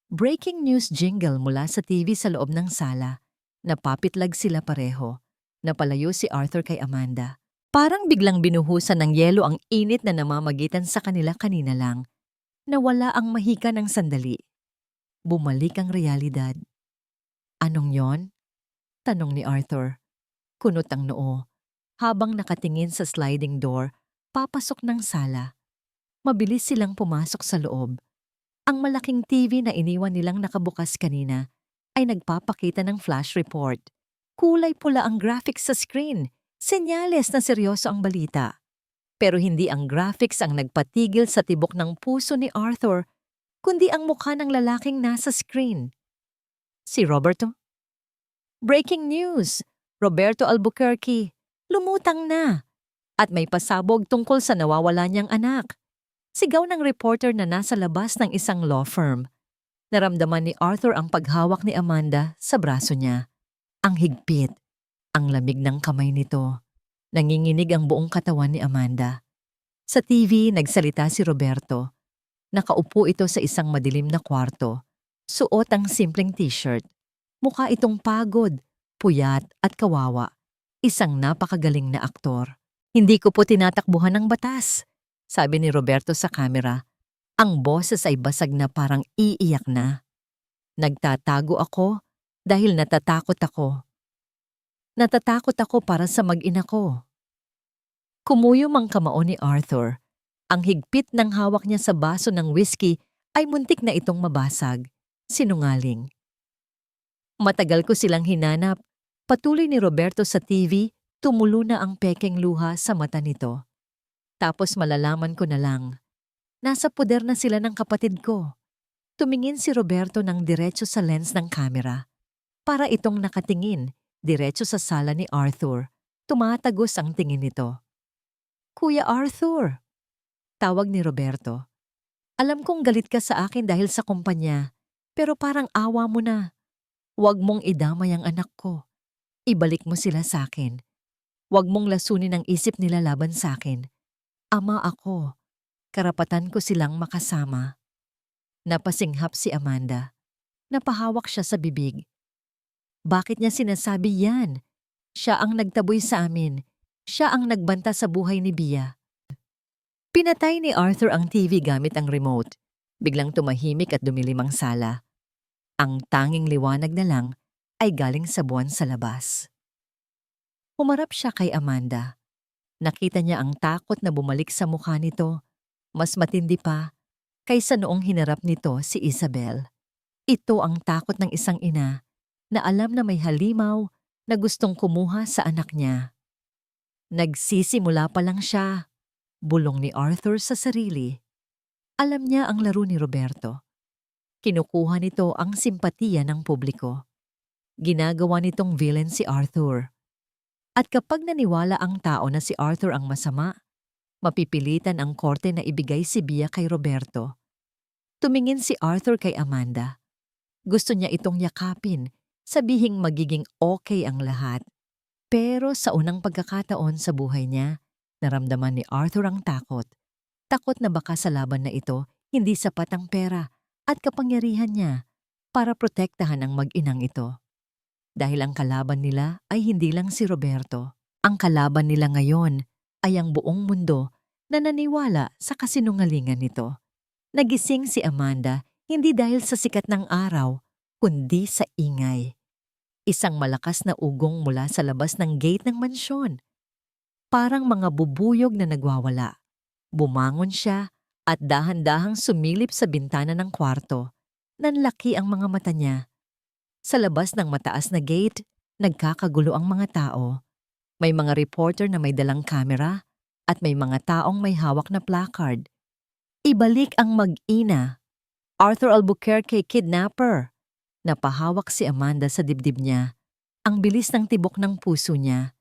breaking news jingle mula sa TV sa loob ng sala. Napapitlag sila pareho. Napalayo si Arthur kay Amanda. Parang biglang binuhusan ng yelo ang init na namamagitan sa kanila kanina lang. Nawala ang mahika ng sandali. Bumalik ang realidad. "Anong yon?" tanong ni Arthur. Kunot ang noo. Habang nakatingin sa sliding door, papasok ng sala. Mabilis silang pumasok sa loob. Ang malaking TV na iniwan nilang nakabukas kanina ay nagpapakita ng flash report. Kulay pula ang graphics sa screen. Senyales na seryoso ang balita. Pero hindi ang graphics ang nagpatigil sa tibok ng puso ni Arthur, kundi ang mukha ng lalaking nasa screen. Si Roberto? Breaking news! Roberto Albuquerque, lumutang na! At may pasabog tungkol sa nawawala niyang anak. Sigaw ng reporter na nasa labas ng isang law firm. Naramdaman ni Arthur ang paghawak ni Amanda sa braso niya. Ang higpit, ang lamig ng kamay nito. Nanginginig ang buong katawan ni Amanda. Sa TV, nagsalita si Roberto. Nakaupo ito sa isang madilim na kwarto. Suot ang simpleng t-shirt. Mukha itong pagod, puyat at kawawa. Isang napakagaling na aktor. Hindi ko po tinatakbuhan ng batas, sabi ni Roberto sa kamera. Ang boses ay basag na parang iiyak na. Nagtatago ako dahil natatakot ako. Natatakot ako para sa mag-ina ko. Kumuyom ang kamao ni Arthur. Ang higpit ng hawak niya sa baso ng whiskey ay muntik na itong mabasag. Sinungaling. Matagal ko silang hinanap. Patuloy ni Roberto sa TV, tumulo na ang pekeng luha sa mata nito. Tapos malalaman ko na lang. Nasa puder na sila ng kapatid ko. Tumingin si Roberto ng diretso sa lens ng kamera. Para itong nakatingin, diretso sa sala ni Arthur. Tumatagos ang tingin nito. Kuya Arthur! Tawag ni Roberto. Alam kong galit ka sa akin dahil sa kumpanya, pero parang awa mo na. Huwag mong idamay ang anak ko. Ibalik mo sila sa akin. Huwag mong lasunin ang isip nila laban sa akin. Ama ako. Karapatan ko silang makasama. Napasinghap si Amanda. Napahawak siya sa bibig. Bakit niya sinasabi yan? Siya ang nagtaboy sa amin. Siya ang nagbanta sa buhay ni Bia. Pinatay ni Arthur ang TV gamit ang remote. Biglang tumahimik at dumilim ang sala. Ang tanging liwanag na lang ay galing sa buwan sa labas. Humarap siya kay Amanda. Nakita niya ang takot na bumalik sa mukha nito. Mas matindi pa kaysa noong hinarap nito si Isabel. Ito ang takot ng isang ina na alam na may halimaw na gustong kumuha sa anak niya. Nagsisimula pa lang siya, bulong ni Arthur sa sarili. Alam niya ang laro ni Roberto. Kinukuha nito ang simpatiya ng publiko. Ginagawa nitong villain si Arthur. At kapag naniwala ang tao na si Arthur ang masama, mapipilitan ang korte na ibigay si Bia kay Roberto. Tumingin si Arthur kay Amanda. Gusto niya itong yakapin, sabihing magiging okay ang lahat. Pero sa unang pagkakataon sa buhay niya, naramdaman ni Arthur ang takot. Takot na baka sa laban na ito, hindi sapat ang pera at kapangyarihan niya para protektahan ang mag-inang ito. Dahil ang kalaban nila ay hindi lang si Roberto. Ang kalaban nila ngayon ay ang buong mundo na naniwala sa kasinungalingan nito. Nagising si Amanda hindi dahil sa sikat ng araw, kundi sa ingay. Isang malakas na ugong mula sa labas ng gate ng mansyon. Parang mga bubuyog na nagwawala. Bumangon siya at dahan-dahang sumilip sa bintana ng kwarto. Nanlaki ang mga mata niya. Sa labas ng mataas na gate, nagkakagulo ang mga tao. May mga reporter na may dalang kamera at may mga taong may hawak na placard. Ibalik ang mag-ina. Arthur Albuquerque kidnapper. Napahawak si Amanda sa dibdib niya. Ang bilis ng tibok ng puso niya.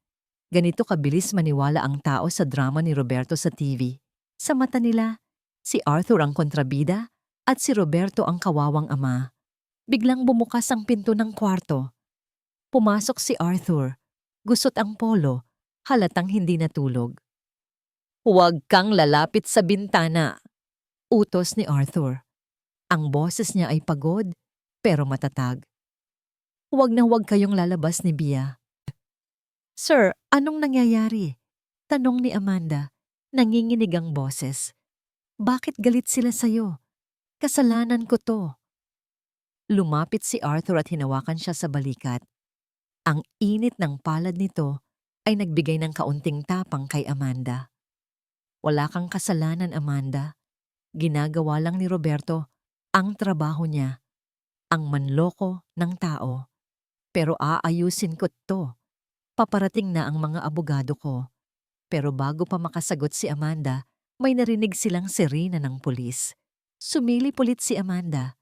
Ganito kabilis maniwala ang tao sa drama ni Roberto sa TV. Sa mata nila, si Arthur ang kontrabida at si Roberto ang kawawang ama. Biglang bumukas ang pinto ng kwarto. Pumasok si Arthur. Gusot ang polo, halatang hindi natulog. Huwag kang lalapit sa bintana, utos ni Arthur. Ang boses niya ay pagod, pero matatag. Huwag na huwag kayong lalabas ni Bia. Sir, anong nangyayari? Tanong ni Amanda. Nanginginig ang boses. Bakit galit sila sa'yo? Kasalanan ko to. Lumapit si Arthur at hinawakan siya sa balikat. Ang init ng palad nito ay nagbigay ng kaunting tapang kay Amanda. Wala kang kasalanan, Amanda. Ginagawa lang ni Roberto Ang trabaho niya, ang manloko ng tao. Pero aayusin ko 'to. Paparating na ang mga abogado ko. Pero bago pa makasagot si Amanda, may narinig silang sirena ng pulis. Sumilip ulit si Amanda.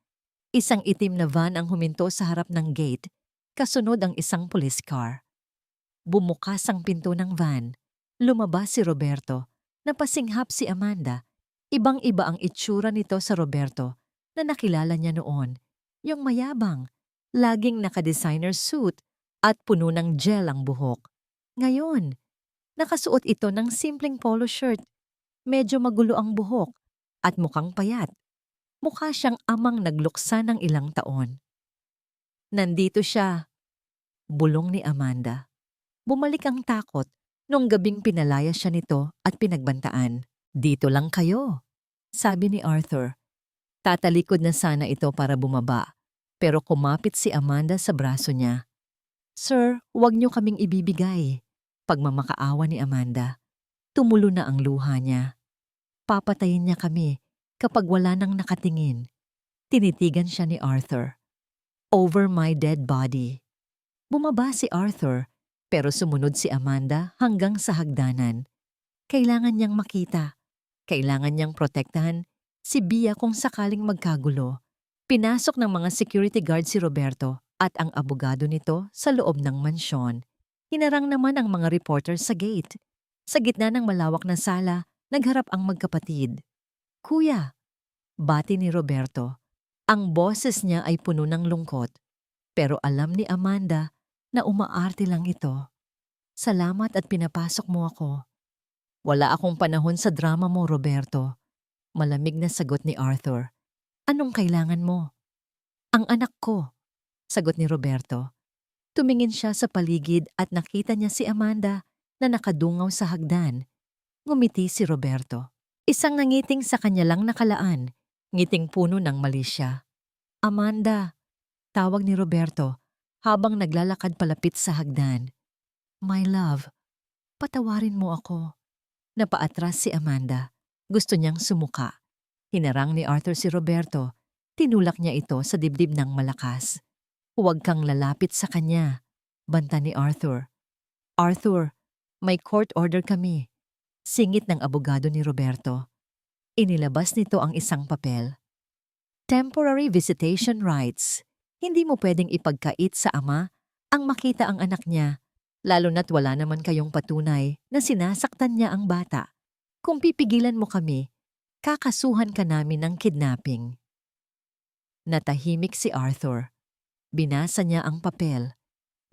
Isang itim na van ang huminto sa harap ng gate, kasunod ang isang police car. Bumukas ang pinto ng van. Lumabas si Roberto. Napasinghap si Amanda. Ibang-iba ang itsura nito sa Roberto na nakilala niya noon. Yung mayabang, laging naka-designer suit at puno ng gel ang buhok. Ngayon, nakasuot ito ng simpleng polo shirt. Medyo magulo ang buhok at mukhang payat. Mukha siyang amang nagluksa ng ilang taon. Nandito siya, bulong ni Amanda. Bumalik ang takot nung gabing pinalaya siya nito at pinagbantaan. Dito lang kayo, sabi ni Arthur. Tatalikod na sana ito para bumaba, pero kumapit si Amanda sa braso niya. Sir, huwag niyo kaming ibibigay. Pagmamakaawa ni Amanda. Tumulo na ang luha niya. Papatayin niya kami kapag wala nang nakatingin. Tinitigan siya ni Arthur. Over my dead body. Bumaba si Arthur, pero sumunod si Amanda hanggang sa hagdanan. Kailangan niyang makita. Kailangan niyang protektahan si Bia kung sakaling magkagulo. Pinasok ng mga security guard si Roberto at ang abogado nito sa loob ng mansyon. Hinarang naman ang mga reporter sa gate. Sa gitna ng malawak na sala, nagharap ang magkapatid. Kuya, bati ni Roberto. Ang boses niya ay puno ng lungkot. Pero alam ni Amanda na umaarte lang ito. Salamat at pinapasok mo ako. Wala akong panahon sa drama mo, Roberto. Malamig na sagot ni Arthur. Anong kailangan mo? Ang anak ko, sagot ni Roberto. Tumingin siya sa paligid at nakita niya si Amanda na nakadungaw sa hagdan. Ngumiti si Roberto. Isang nangiting sa kanya lang nakalaan, ngiting puno ng mali siya. Amanda, tawag ni Roberto habang naglalakad palapit sa hagdan. My love, patawarin mo ako. Napaatras si Amanda. Gusto niyang sumuka. Hinarang ni Arthur si Roberto. Tinulak niya ito sa dibdib ng malakas. Huwag kang lalapit sa kanya, banta ni Arthur. Arthur, may court order kami. Singit ng abogado ni Roberto. Inilabas nito ang isang papel. Temporary visitation rights. Hindi mo pwedeng ipagkait sa ama ang makita ang anak niya, lalo na't wala naman kayong patunay na sinasaktan niya ang bata. Kung pipigilan mo kami, kakasuhan ka namin ng kidnapping. Natahimik si Arthur. Binasa niya ang papel.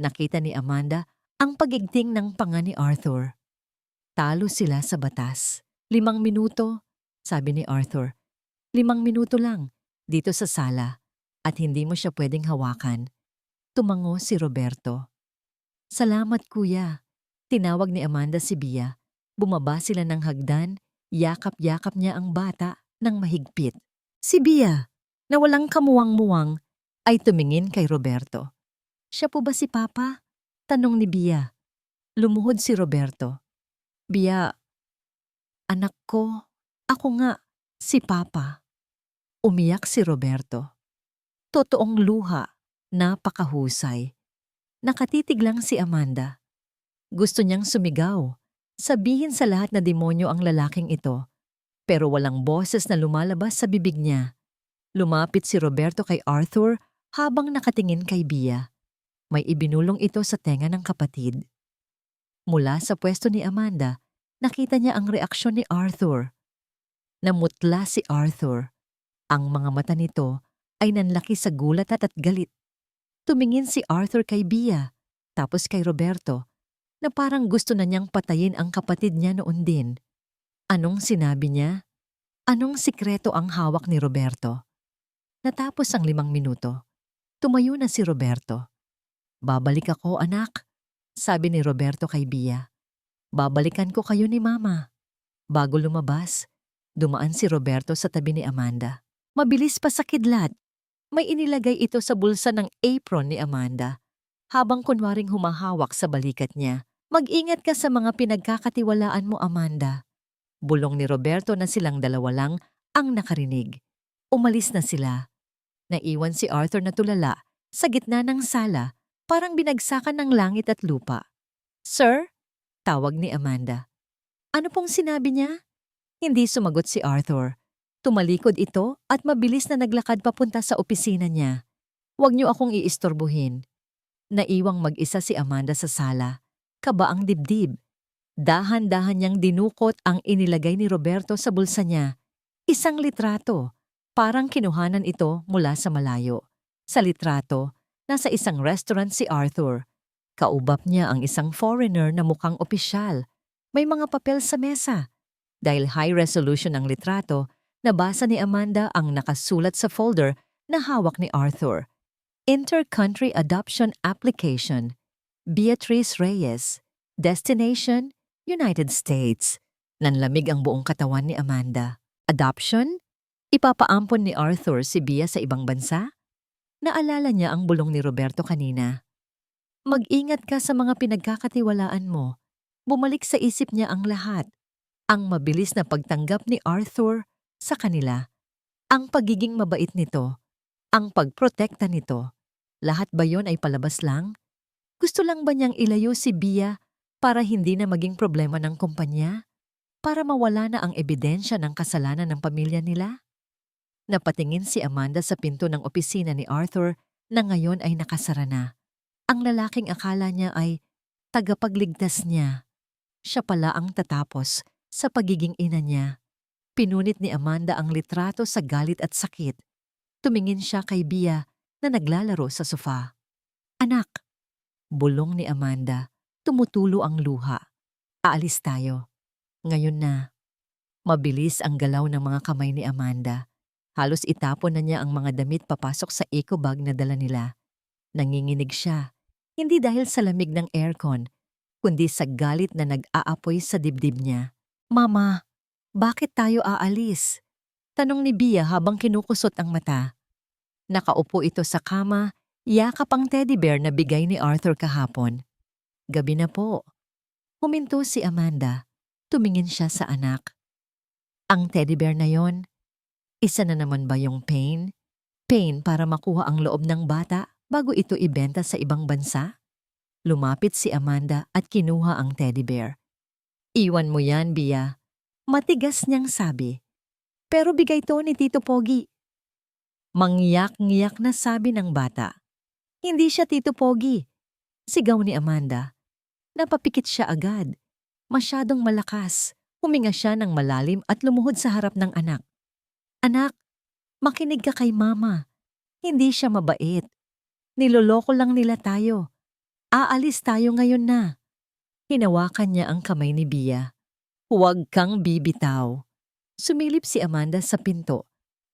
Nakita ni Amanda ang pagigting ng panga ni Arthur. Talo sila sa batas. 5 minuto, sabi ni Arthur. 5 minuto lang, dito sa sala, at hindi mo siya pwedeng hawakan. Tumango si Roberto. Salamat kuya. Tinawag ni Amanda si Bia. Bumaba sila ng hagdan, yakap-yakap niya ang bata ng mahigpit. Si Bia, na walang kamuwang-muwang, ay tumingin kay Roberto. Siya po ba si Papa? Tanong ni Bia. Lumuhod si Roberto. Bia, anak ko, ako nga, si Papa. Umiyak si Roberto. Totoong luha, napakahusay. Nakatitig lang si Amanda. Gusto niyang sumigaw, sabihin sa lahat na demonyo ang lalaking ito, pero walang boses na lumalabas sa bibig niya. Lumapit si Roberto kay Arthur habang nakatingin kay Bia. May ibinulong ito sa tenga ng kapatid. Mula sa pwesto ni Amanda, nakita niya ang reaksyon ni Arthur. Namutla si Arthur. Ang mga mata nito ay nanlaki sa gulat at galit. Tumingin si Arthur kay Bia, tapos kay Roberto, na parang gusto na niyang patayin ang kapatid niya noon din. Anong sinabi niya? Anong sikreto ang hawak ni Roberto? Natapos ang 5 minuto. Tumayo na si Roberto. Babalik ako, anak, sabi ni Roberto kay Bia. Babalikan ko kayo ni Mama. Bago lumabas, dumaan si Roberto sa tabi ni Amanda. Mabilis pa sa kidlat. May inilagay ito sa bulsa ng apron ni Amanda. Habang kunwaring humahawak sa balikat niya. Mag-ingat ka sa mga pinagkakatiwalaan mo, Amanda. Bulong ni Roberto na silang dalawa lang ang nakarinig. Umalis na sila. Naiwan si Arthur na tulala sa gitna ng sala, parang binagsakan ng langit at lupa. "Sir?" Tawag ni Amanda. "Ano pong sinabi niya?" Hindi sumagot si Arthur. Tumalikod ito at mabilis na naglakad papunta sa opisina niya. "Huwag niyo akong iistorbohin." Naiwang mag-isa si Amanda sa sala. Kaba ang dibdib. Dahan-dahan niyang dinukot ang inilagay ni Roberto sa bulsa niya. Isang litrato. Parang kinuhanan ito mula sa malayo. Sa litrato, nasa isang restaurant si Arthur. Kaubap niya ang isang foreigner na mukhang opisyal. May mga papel sa mesa. Dahil high resolution ang litrato, nabasa ni Amanda ang nakasulat sa folder na hawak ni Arthur. Inter-country adoption application. Beatrice Reyes. Destination, United States. Nanlamig ang buong katawan ni Amanda. Adoption? Ipapaampon ni Arthur si Bea sa ibang bansa? Naalala niya ang bulong ni Roberto kanina. Mag-ingat ka sa mga pinagkakatiwalaan mo. Bumalik sa isip niya ang lahat. Ang mabilis na pagtanggap ni Arthur sa kanila. Ang pagiging mabait nito. Ang pagprotekta nito. Lahat ba yon ay palabas lang? Gusto lang ba niyang ilayo si Bea para hindi na maging problema ng kumpanya? Para mawala na ang ebidensya ng kasalanan ng pamilya nila? Napatingin si Amanda sa pinto ng opisina ni Arthur na ngayon ay nakasara na. Ang lalaking akala niya ay tagapagligtas niya. Siya pala ang tatapos sa pagiging ina niya. Pinunit ni Amanda ang litrato sa galit at sakit. Tumingin siya kay Bea na naglalaro sa sofa. "Anak," bulong ni Amanda, tumutulo ang luha. "Aalis tayo. Ngayon na." Mabilis ang galaw ng mga kamay ni Amanda. Halos itapon na niya ang mga damit papasok sa eco bag na dala nila. Nanginginig siya, hindi dahil sa lamig ng aircon, kundi sa galit na nag-aapoy sa dibdib niya. "Mama, bakit tayo aalis?" Tanong ni Bea habang kinukusot ang mata. Nakaupo ito sa kama, yakap ang teddy bear na bigay ni Arthur kahapon. "Gabi na po." Huminto si Amanda. Tumingin siya sa anak. Ang teddy bear na yon, isa na naman ba yung pain? Pain para makuha ang loob ng bata bago ito ibenta sa ibang bansa? Lumapit si Amanda at kinuha ang teddy bear. "Iwan mo yan, Bea." Matigas niyang sabi. "Pero bigay to ni Tito Pogi." Mangyak-ngyak na sabi ng bata. "Hindi siya Tito Pogi." Sigaw ni Amanda. Napapikit siya agad. Masyadong malakas. Huminga siya ng malalim at lumuhod sa harap ng anak. "Anak, makinig ka kay Mama. Hindi siya mabait. Niloloko lang nila tayo. Aalis tayo ngayon na." Hinawakan niya ang kamay ni Bea. "Huwag kang bibitaw." Sumilip si Amanda sa pinto.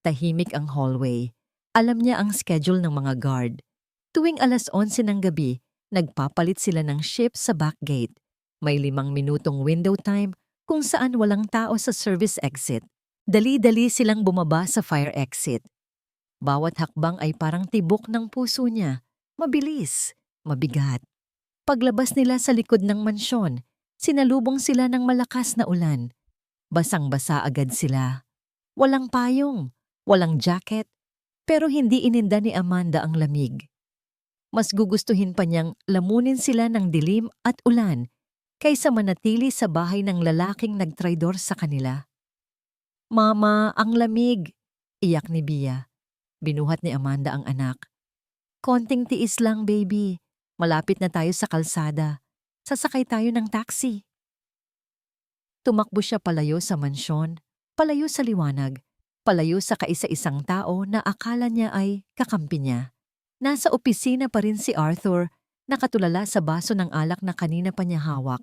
Tahimik ang hallway. Alam niya ang schedule ng mga guard. Tuwing 11:00 ng gabi, nagpapalit sila ng shift sa back gate. May 5 minutong window time kung saan walang tao sa service exit. Dali-dali silang bumaba sa fire exit. Bawat hakbang ay parang tibok ng puso niya. Mabilis, mabigat. Paglabas nila sa likod ng mansyon, sinalubong sila ng malakas na ulan. Basang-basa agad sila. Walang payong, walang jacket, pero hindi ininda ni Amanda ang lamig. Mas gugustuhin pa niyang lamunin sila ng dilim at ulan kaysa manatili sa bahay ng lalaking nagtraidor sa kanila. "Mama, ang lamig!" Iyak ni Bea. Binuhat ni Amanda ang anak. "Konting tiis lang, baby. Malapit na tayo sa kalsada. Sasakay tayo ng taxi." Tumakbo siya palayo sa mansyon, palayo sa liwanag, palayo sa kaisa-isang tao na akala niya ay kakampi niya. Nasa opisina pa rin si Arthur, nakatulala sa baso ng alak na kanina pa niya hawak.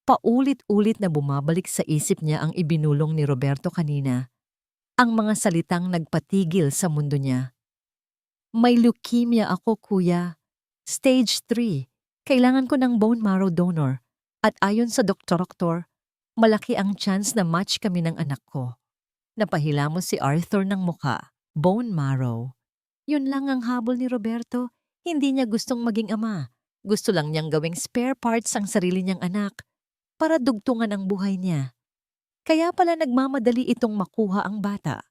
Paulit-ulit na bumabalik sa isip niya ang ibinulong ni Roberto kanina. Ang mga salitang nagpatigil sa mundo niya. "May leukemia ako, kuya. Stage 3. Kailangan ko ng bone marrow donor. At ayon sa doktor, malaki ang chance na match kami ng anak ko." Napahilamos si Arthur ng muka. Bone marrow. Yun lang ang habol ni Roberto. Hindi niya gustong maging ama. Gusto lang niyang gawing spare parts ang sarili niyang anak para dugtungan ang buhay niya. Kaya pala nagmamadali itong makuha ang bata.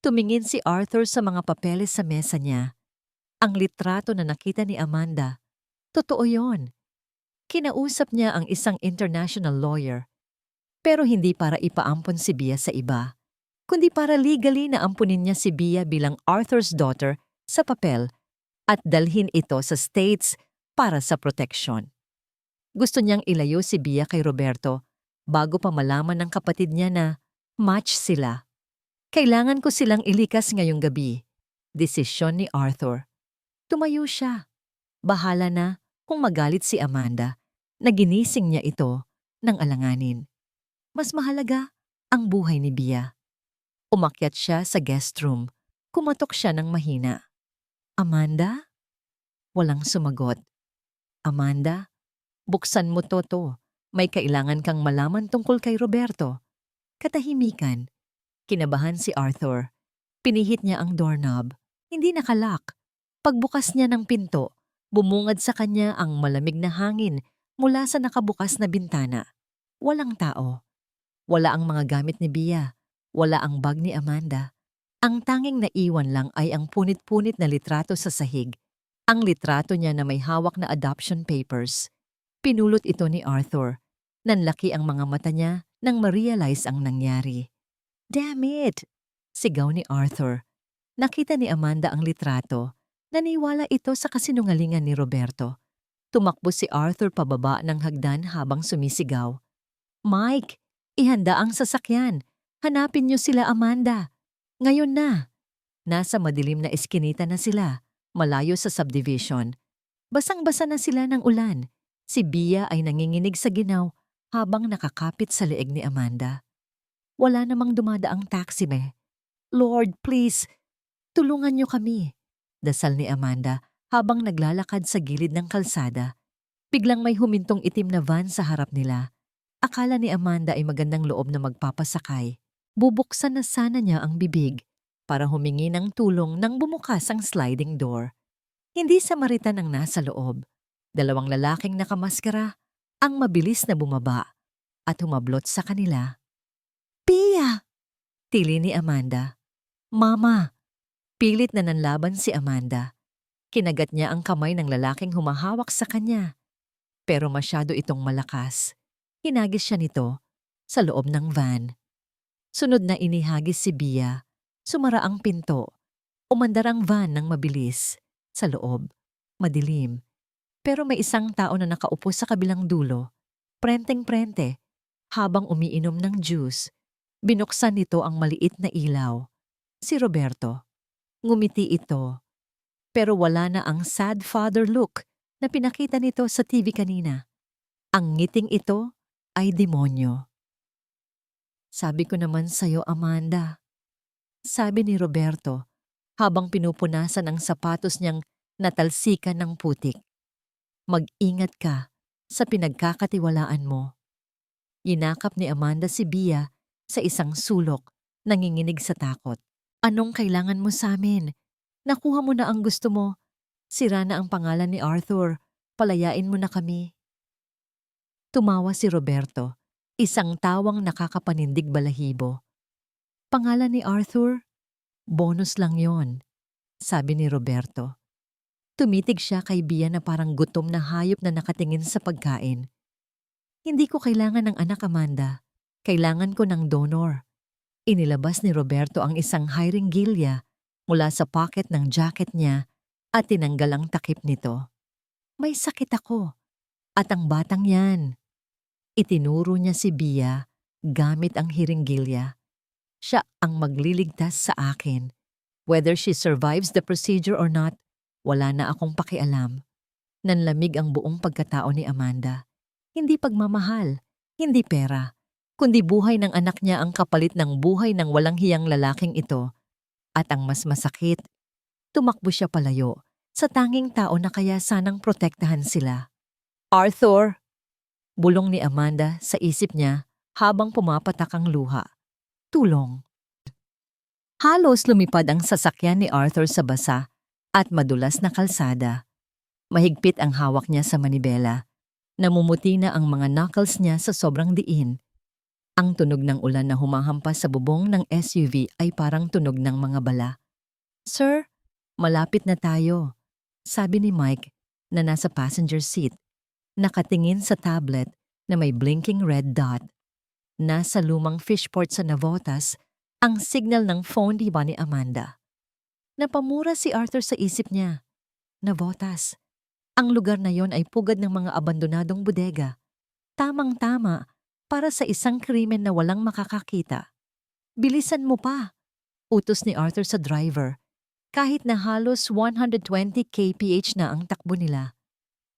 Tumingin si Arthur sa mga papeles sa mesa niya. Ang litrato na nakita ni Amanda, totoo yon. Kinausap niya ang isang international lawyer, pero hindi para ipaampon si Bia sa iba, kundi para legally na ampunin niya si Bia bilang Arthur's daughter sa papel at dalhin ito sa States para sa proteksyon. Gusto niyang ilayo si Bia kay Roberto bago pa malaman ng kapatid niya na match sila. Kailangan ko silang ilikas ngayong gabi. Desisyon ni Arthur. Tumayo siya. Bahala na kung magalit si Amanda na ginising niya ito ng alanganin. Mas mahalaga ang buhay ni Bia. Umakyat siya sa guest room. Kumatok siya ng mahina. Amanda? Walang sumagot. Amanda, buksan mo to. May kailangan kang malaman tungkol kay Roberto. Katahimikan. Kinabahan si Arthur. Pinihit niya ang doorknob. Hindi nakalock. Pagbukas niya ng pinto, bumungad sa kanya ang malamig na hangin mula sa nakabukas na bintana. Walang tao. Wala ang mga gamit ni Bia. Wala ang bag ni Amanda. Ang tanging naiwan lang ay ang punit-punit na litrato sa sahig. Ang litrato niya na may hawak na adoption papers. Pinulot ito ni Arthur. Nanlaki ang mga mata niya nang ma-realize ang nangyari. Damn it! Sigaw ni Arthur. Nakita ni Amanda ang litrato. Naniwala ito sa kasinungalingan ni Roberto. Tumakbo si Arthur pababa ng hagdan habang sumisigaw. Mike, ihanda ang sasakyan. Hanapin niyo sila, Amanda. Ngayon na. Nasa madilim na eskinita na sila, malayo sa subdivision. Basang-basa na sila ng ulan. Si Bia ay nanginginig sa ginaw habang nakakapit sa leeg ni Amanda. Wala namang dumadaang taxi, me. Lord, please, tulungan niyo kami. Dasal ni Amanda habang naglalakad sa gilid ng kalsada. Biglang may humintong itim na van sa harap nila. Akala ni Amanda ay magandang loob na magpapasakay. Bubuksan na sana niya ang bibig para humingi ng tulong nang bumukas ang sliding door. Hindi Samaritan ang nasa loob. Dalawang lalaking nakamaskara ang mabilis na bumaba at humablot sa kanila. Pia! Tili ni Amanda. Mama! Pilit na nanlaban si Amanda. Kinagat niya ang kamay ng lalaking humahawak sa kanya. Pero masyado itong malakas. Hinagis siya nito sa loob ng van. Sunod na inihagis si Bia. Sumara ang pinto. Umandar ang van ng mabilis. Sa loob, madilim. Pero may isang tao na nakaupo sa kabilang dulo. Prenteng-prente. Habang umiinom ng juice, binuksan nito ang maliit na ilaw. Si Roberto. Ngumiti ito. Pero wala na ang sad father look na pinakita nito sa TV kanina. Ang ngiting ito ay demonyo. Sabi ko naman sa'yo, Amanda. Sabi ni Roberto habang pinupunasan ang sapatos niyang natalsikan ng putik. Mag-ingat ka sa pinagkakatiwalaan mo. Yinakap ni Amanda si Bia sa isang sulok, nanginginig sa takot. Anong kailangan mo sa amin? Nakuha mo na ang gusto mo. Sira na ang pangalan ni Arthur. Palayain mo na kami. Tumawa si Roberto, isang tawang nakakapanindig balahibo. Pangalan ni Arthur? Bonus lang yon, sabi ni Roberto. Tumitig siya kay Bia na parang gutom na hayop na nakatingin sa pagkain. Hindi ko kailangan ng anak, Amanda. Kailangan ko ng donor. Inilabas ni Roberto ang isang hiringilya mula sa pocket ng jacket niya at tinanggal ang takip nito. May sakit ako. At ang batang yan. Itinuro niya si Bia gamit ang hiringgilya. Siya ang magliligtas sa akin. Whether she survives the procedure or not, wala na akong pakialam. Nanlamig ang buong pagkatao ni Amanda. Hindi pagmamahal, hindi pera, kundi buhay ng anak niya ang kapalit ng buhay ng walang hiyang lalaking ito. At ang mas masakit, tumakbo siya palayo sa tanging tao na kaya sanang protektahan sila. Arthur! Bulong ni Amanda sa isip niya habang pumapatak ang luha. Tulong. Halos lumipad ang sasakyan ni Arthur sa basa at madulas na kalsada. Mahigpit ang hawak niya sa manibela. Namumuti na ang mga knuckles niya sa sobrang diin. Ang tunog ng ulan na humahampas sa bubong ng SUV ay parang tunog ng mga bala. "Sir, malapit na tayo," sabi ni Mike na nasa passenger seat, nakatingin sa tablet na may blinking red dot. Nasa lumang fishport sa Navotas ang signal ng phone di ba ni Amanda. Napamura si Arthur sa isip niya. Navotas. Ang lugar na yon ay pugad ng mga abandonadong bodega. Tamang-tama para sa isang krimen na walang makakakita. "Bilisan mo pa," utos ni Arthur sa driver. Kahit na halos 120 kph na ang takbo nila,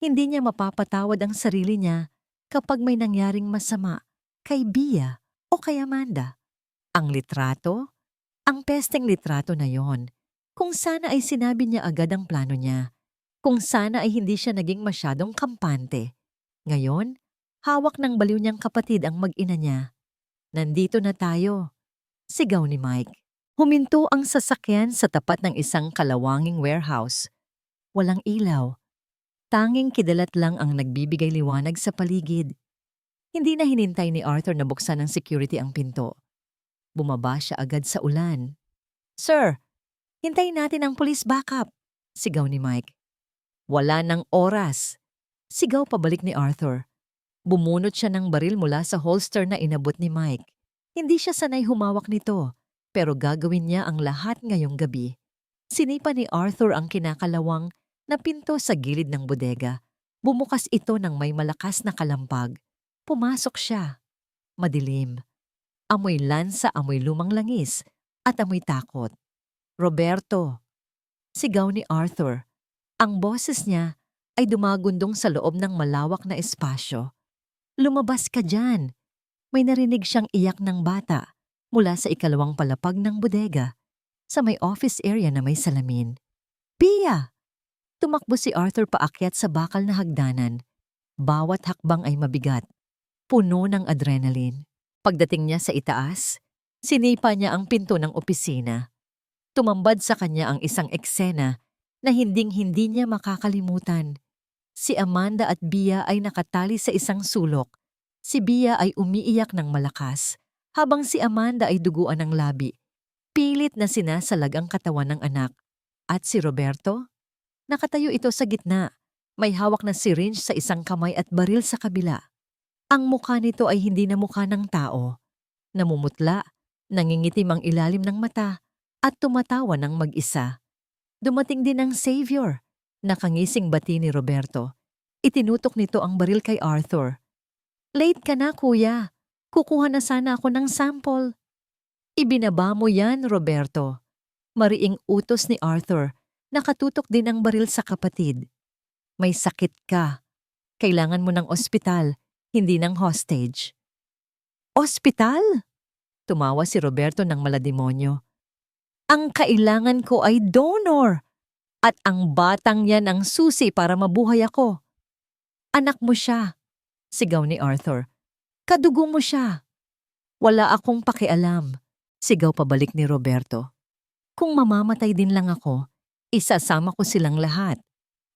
hindi niya mapapatawad ang sarili niya kapag may nangyaring masama kay Bia o kay Amanda. Ang litrato? Ang pesteng litrato na yon. Kung sana ay sinabi niya agad ang plano niya. Kung sana ay hindi siya naging masyadong kampante. Ngayon, hawak ng baliw niyang kapatid ang mag-ina niya. "Nandito na tayo," sigaw ni Mike. Huminto ang sasakyan sa tapat ng isang kalawanging warehouse. Walang ilaw. Tanging kidalat lang ang nagbibigay liwanag sa paligid. Hindi na hinintay ni Arthur na buksan ng security ang pinto. Bumaba siya agad sa ulan. "Sir, hintayin natin ang police backup," sigaw ni Mike. "Wala ng oras," sigaw pabalik ni Arthur. Bumunot siya ng baril mula sa holster na inabot ni Mike. Hindi siya sanay humawak nito, pero gagawin niya ang lahat ngayong gabi. Sinipa ni Arthur ang kinakalawang na pinto sa gilid ng bodega. Bumukas ito ng may malakas na kalampag. Pumasok siya. Madilim. Amoy lansa, amoy lumang langis, at amoy takot. "Roberto," sigaw ni Arthur. Ang boses niya ay dumagundong sa loob ng malawak na espasyo. "Lumabas ka dyan." May narinig siyang iyak ng bata mula sa ikalawang palapag ng bodega sa may office area na may salamin. "Pia!" Tumakbo si Arthur paakyat sa bakal na hagdanan. Bawat hakbang ay mabigat, puno ng adrenaline. Pagdating niya sa itaas, sinipa niya ang pinto ng opisina. Tumambad sa kanya ang isang eksena na hinding-hindi niya makakalimutan. Si Amanda at Bia ay nakatali sa isang sulok. Si Bia ay umiiyak ng malakas, habang si Amanda ay duguan ng labi. Pilit na sinasalag ang katawan ng anak. At si Roberto? Nakatayo ito sa gitna. May hawak na syringe sa isang kamay at baril sa kabila. Ang mukha nito ay hindi na mukha ng tao. Namumutla, nangingitim ang ilalim ng mata, at tumatawa ng mag-isa. Dumating din ang savior. Nakangising bati ni Roberto. Itinutok nito ang baril kay Arthur. "Late ka na, kuya. Kukuha na sana ako ng sample." "Ibinaba mo yan, Roberto." Mariing utos ni Arthur. Nakatutok din ang baril sa kapatid. "May sakit ka. Kailangan mo ng ospital, hindi ng hostage." "Ospital?" Tumawa si Roberto ng malademonyo. "Ang kailangan ko ay donor. At ang batang yan ang susi para mabuhay ako." "Anak mo siya," sigaw ni Arthur. "Kadugo mo siya." "Wala akong pakialam," sigaw pabalik ni Roberto. "Kung mamamatay din lang ako, isasama ko silang lahat."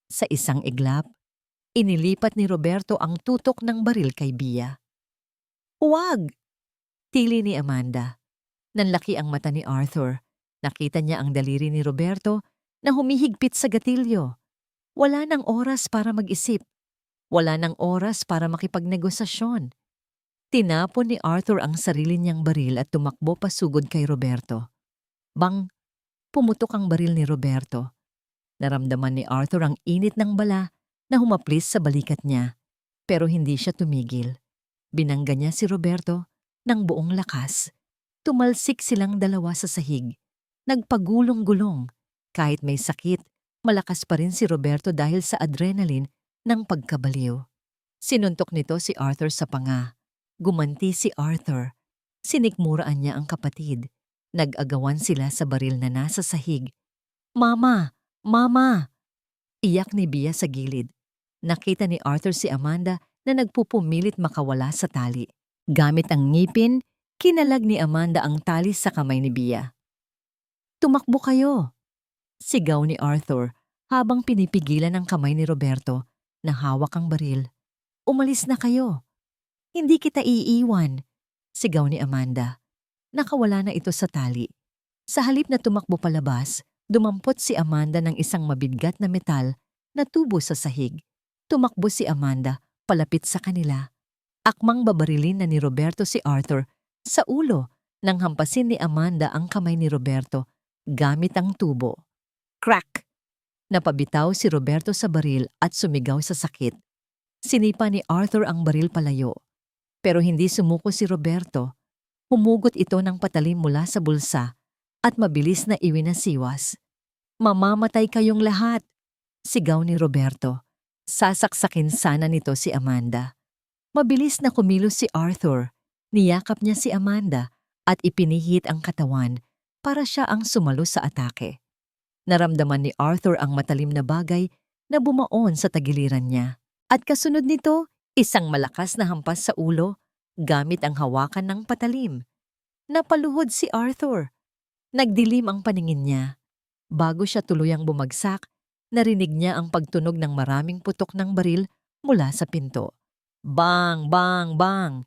Sa isang iglap, inilipat ni Roberto ang tutok ng baril kay Bia. "Huwag!" Tili ni Amanda. Nanlaki ang mata ni Arthur. Nakita niya ang daliri ni Roberto na humihigpit sa gatilyo. Wala nang oras para mag-isip. Wala nang oras para makipagnegosasyon. Tinapon ni Arthur ang sarili niyang baril at tumakbo pasugod kay Roberto. Bang! Pumutok ang baril ni Roberto. Naramdaman ni Arthur ang init ng bala na humaplis sa balikat niya. Pero hindi siya tumigil. Binangga niya si Roberto ng buong lakas. Tumalsik silang dalawa sa sahig. Nagpagulong-gulong. Kahit may sakit, malakas pa rin si Roberto dahil sa adrenaline ng pagkabaliw. Sinuntok nito si Arthur sa panga. Gumanti si Arthur. Sinikmuraan niya ang kapatid. Nag-agawan sila sa baril na nasa sahig. "Mama! Mama!" Iyak ni Bia sa gilid. Nakita ni Arthur si Amanda na nagpupumilit makawala sa tali. Gamit ang ngipin, kinalag ni Amanda ang tali sa kamay ni Bia. "Tumakbo kayo!" Sigaw ni Arthur habang pinipigilan ang kamay ni Roberto na hawak ang baril. "Umalis na kayo. Hindi kita iiwan. Sigaw ni Amanda. Nakawala na ito sa tali. Sa halip na tumakbo palabas, dumampot si Amanda ng isang mabigat na metal na tubo sa sahig. Tumakbo si Amanda palapit sa kanila. Akmang babarilin na ni Roberto si Arthur sa ulo nang hampasin ni Amanda ang kamay ni Roberto gamit ang tubo. Crack! Napabitaw si Roberto sa baril at sumigaw sa sakit. Sinipa ni Arthur ang baril palayo. Pero hindi sumuko si Roberto. Humugot ito ng patalim mula sa bulsa at mabilis na iwinasiwas. Mamamatay kayong lahat! Sigaw ni Roberto. Sasaksakin sana nito si Amanda. Mabilis na kumilos si Arthur. Niyakap niya si Amanda at ipinihit ang katawan para siya ang sumalo sa atake. Naramdaman ni Arthur ang matalim na bagay na bumaon sa tagiliran niya. At kasunod nito, isang malakas na hampas sa ulo gamit ang hawakan ng patalim. Napaluhod si Arthur. Nagdilim ang paningin niya. Bago siya tuluyang bumagsak, narinig niya ang pagtunog ng maraming putok ng baril mula sa pinto. Bang! Bang! Bang!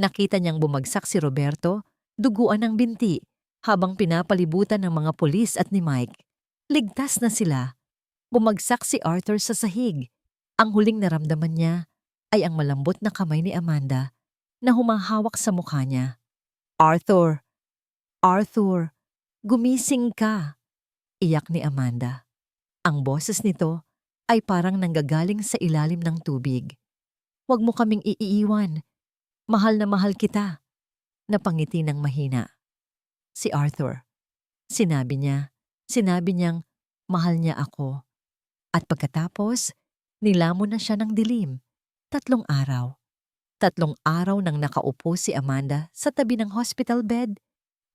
Nakita niyang bumagsak si Roberto, duguan ng binti, habang pinapalibutan ng mga pulis at ni Mike. Ligtas na sila. Bumagsak si Arthur sa sahig. Ang huling naramdaman niya ay ang malambot na kamay ni Amanda na humahawak sa mukha niya. Arthur! Arthur! Gumising ka! Iyak ni Amanda. Ang boses nito ay parang nanggagaling sa ilalim ng tubig. Huwag mo kaming iiwan. Mahal na mahal kita. Napangiti ng mahina. Si Arthur. Sinabi niyang mahal niya ako. At pagkatapos, nilamon na siya ng dilim. 3 araw. 3 araw nang nakaupo si Amanda sa tabi ng hospital bed.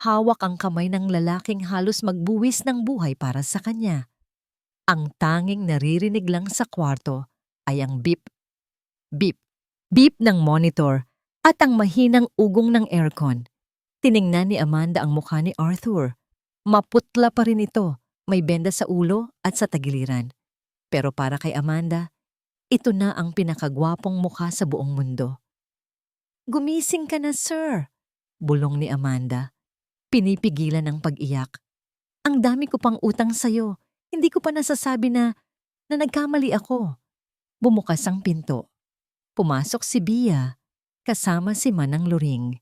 Hawak ang kamay ng lalaking halos magbuwis ng buhay para sa kanya. Ang tanging naririnig lang sa kwarto ay ang beep, beep, beep ng monitor at ang mahinang ugong ng aircon. Tiningnan ni Amanda ang mukha ni Arthur. Maputla pa rin ito, may benda sa ulo at sa tagiliran. Pero para kay Amanda, ito na ang pinakagwapong mukha sa buong mundo. Gumising ka na, sir, bulong ni Amanda. Pinipigilan ang pag-iyak. Ang dami ko pang utang sa'yo. Hindi ko pa nasasabi na nagkamali ako. Bumukas ang pinto. Pumasok si Bia, kasama si Manang Luring.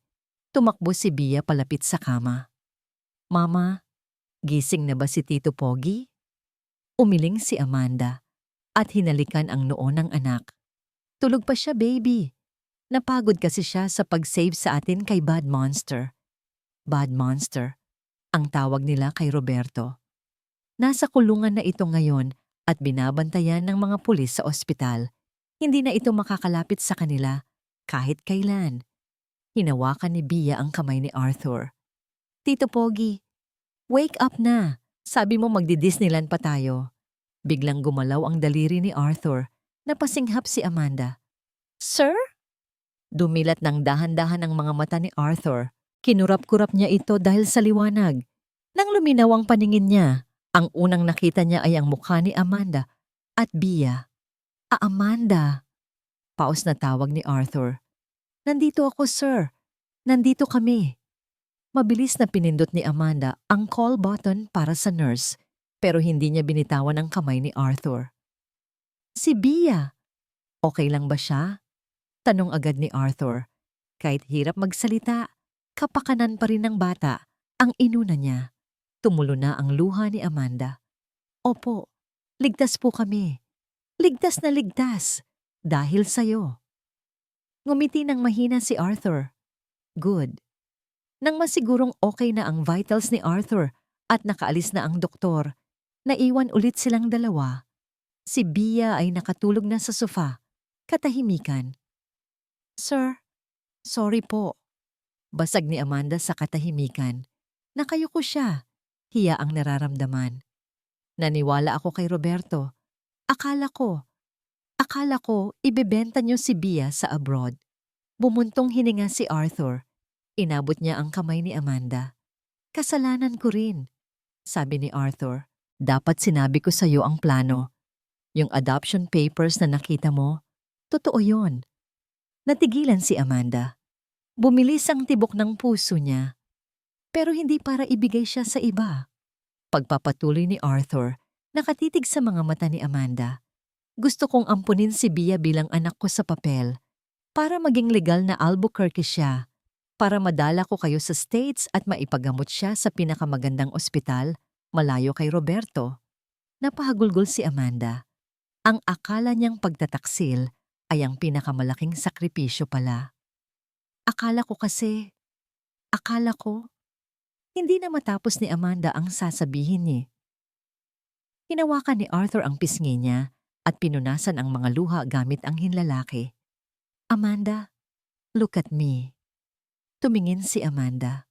Tumakbo si Bia palapit sa kama. Mama, gising na ba si Tito Pogi? Umiling si Amanda at hinalikan ang noo ng anak. Tulog pa siya, baby. Napagod kasi siya sa pag-save sa atin kay Bad Monster. Bad Monster, ang tawag nila kay Roberto. Nasa kulungan na ito ngayon at binabantayan ng mga pulis sa ospital. Hindi na ito makakalapit sa kanila kahit kailan. Hinawakan ni Bia ang kamay ni Arthur. Tito Pogi, wake up na. Sabi mo magdi-Disneyland pa tayo. Biglang gumalaw ang daliri ni Arthur. Napasinghap si Amanda. Sir? Dumilat ng dahan-dahan ang mga mata ni Arthur. Kinurap-kurap niya ito dahil sa liwanag. Nang luminaw ang paningin niya, ang unang nakita niya ay ang mukha ni Amanda at Bia. Amanda! Paos na tawag ni Arthur. Nandito ako, sir. Nandito kami. Mabilis na pinindot ni Amanda ang call button para sa nurse, pero hindi niya binitawan ang kamay ni Arthur. Si Bia! Okay lang ba siya? Tanong agad ni Arthur. Kahit hirap magsalita, kapakanan pa rin ng bata ang inuna niya. Tumulo na ang luha ni Amanda. Opo, ligtas po kami. Ligtas na ligtas. Dahil sa'yo. Ngumiti ng mahina si Arthur. Good. Nang masigurong okay na ang vitals ni Arthur at nakaalis na ang doktor, naiwan ulit silang dalawa. Si Bia ay nakatulog na sa sofa, katahimikan. Sir, sorry po. Basag ni Amanda sa katahimikan. Nakayuko siya. Hiya ang nararamdaman. Naniwala ako kay Roberto. Akala ko ibebenta niyo si Bia sa abroad. Bumuntong hininga si Arthur. Inabot niya ang kamay ni Amanda. Kasalanan ko rin, sabi ni Arthur. Dapat sinabi ko sa iyo ang plano. Yung adoption papers na nakita mo, totoo yon. Natigilan si Amanda. Bumilis ang tibok ng puso niya, pero hindi para ibigay siya sa iba. Pagpapatuloy ni Arthur, nakatitig sa mga mata ni Amanda. Gusto kong ampunin si Bia bilang anak ko sa papel, para maging legal na Albuquerque siya, para madala ko kayo sa States at maipagamot siya sa pinakamagandang ospital, malayo kay Roberto. Napahagulgol si Amanda. Ang akala niyang pagtataksil ay ang pinakamalaking sakripisyo pala. Akala ko, hindi na matapos ni Amanda ang sasabihin niya. Hinawakan ni Arthur ang pisngi niya at pinunasan ang mga luha gamit ang hinlalaki. Amanda, look at me. Tumingin si Amanda.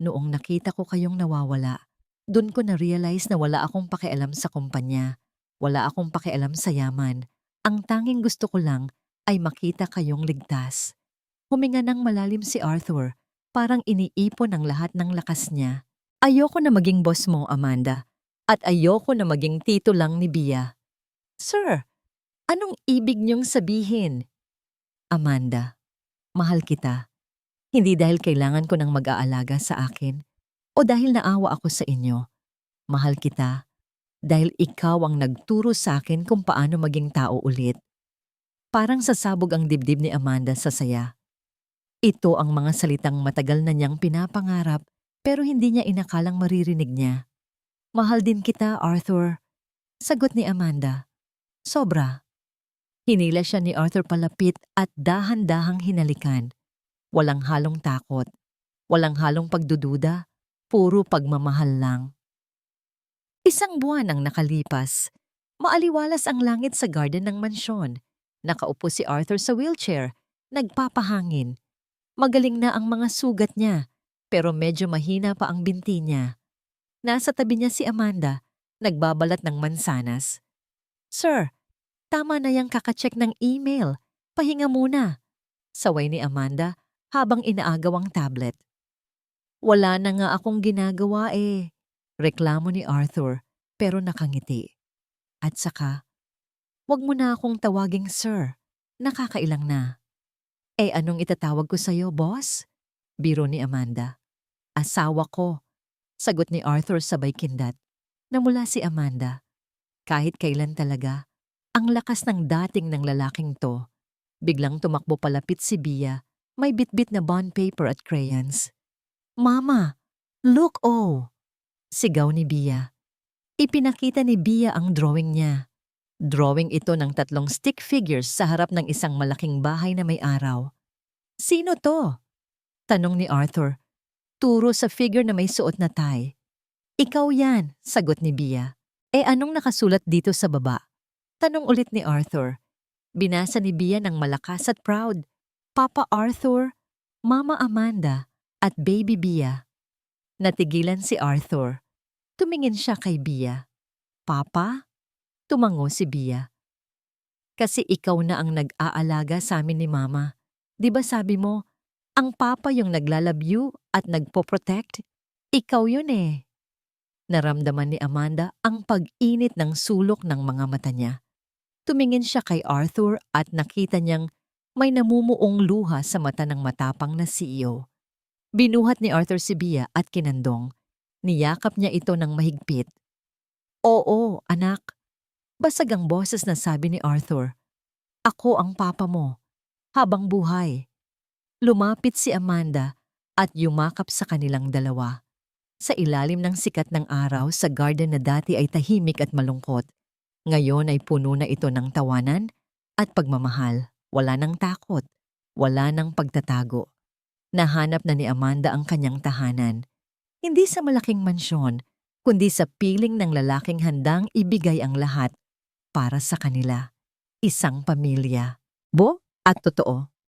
Noong nakita ko kayong nawawala, doon ko na-realize na wala akong pakialam sa kumpanya. Wala akong pakialam sa yaman. Ang tanging gusto ko lang ay makita kayong ligtas. Huminga ng malalim si Arthur, parang iniipon ang lahat ng lakas niya. Ayoko na maging boss mo, Amanda. At ayoko na maging tito lang ni Bia. Sir, anong ibig niyong sabihin? Amanda, mahal kita. Hindi dahil kailangan ko ng mag-aalaga sa akin o dahil naawa ako sa inyo. Mahal kita dahil ikaw ang nagturo sa akin kung paano maging tao ulit. Parang sasabog ang dibdib ni Amanda sa saya. Ito ang mga salitang matagal na niyang pinapangarap pero hindi niya inakalang maririnig niya. Mahal din kita, Arthur. Sagot ni Amanda. Sobra. Hinila siya ni Arthur palapit at dahan-dahang hinalikan. Walang halong takot. Walang halong pagdududa. Puro pagmamahal lang. Isang buwan ang nakalipas. Maaliwalas ang langit sa garden ng mansyon. Nakaupo si Arthur sa wheelchair. Nagpapahangin. Magaling na ang mga sugat niya, pero medyo mahina pa ang binti niya. Nasa tabi niya si Amanda, nagbabalat ng mansanas. Sir, tama na yang kakacheck ng email. Pahinga muna. Saway ni Amanda habang inaagaw ang tablet. Wala na nga akong ginagawa eh. Reklamo ni Arthur, pero nakangiti. At saka, wag mo na akong tawaging sir. Nakakailang na. Eh anong itatawag ko sa'yo, boss? Biro ni Amanda. Asawa ko. Sagot ni Arthur sabay kindat. Namula si Amanda. Kahit kailan talaga, ang lakas ng dating ng lalaking to. Biglang tumakbo palapit si Bia, may bitbit na bond paper at crayons. Mama, look oh! Sigaw ni Bia. Ipinakita ni Bia ang drawing niya. Drawing ito ng 3 stick figures sa harap ng isang malaking bahay na may araw. Sino to? Tanong ni Arthur. Turo sa figure na may suot na tie. Ikaw yan, sagot ni Bia. Eh anong nakasulat dito sa baba? Tanong ulit ni Arthur. Binasa ni Bia ng malakas at proud. Papa Arthur, Mama Amanda, at Baby Bia. Natigilan si Arthur. Tumingin siya kay Bia. Papa? Tumango si Bia. Kasi ikaw na ang nag-aalaga sa amin ni Mama. Di ba sabi mo, ang Papa yung naglalabyu at nagpo-protect? Ikaw yun eh. Naramdaman ni Amanda ang pag-init ng sulok ng mga mata niya. Tumingin siya kay Arthur at nakita niyang may namumuong luha sa mata ng matapang na CEO. Binuhat ni Arthur si Bia at kinandong. Niyakap niya ito ng mahigpit. Oo, anak. Basag ang boses na sabi ni Arthur. Ako ang papa mo, habang buhay. Lumapit si Amanda at yumakap sa kanilang dalawa. Sa ilalim ng sikat ng araw sa garden na dati ay tahimik at malungkot. Ngayon ay puno na ito ng tawanan at pagmamahal. Wala ng takot, wala ng pagtatago. Nahanap na ni Amanda ang kanyang tahanan. Hindi sa malaking mansyon, kundi sa piling ng lalaking handang ibigay ang lahat para sa kanila. Isang pamilya. Bo at totoo.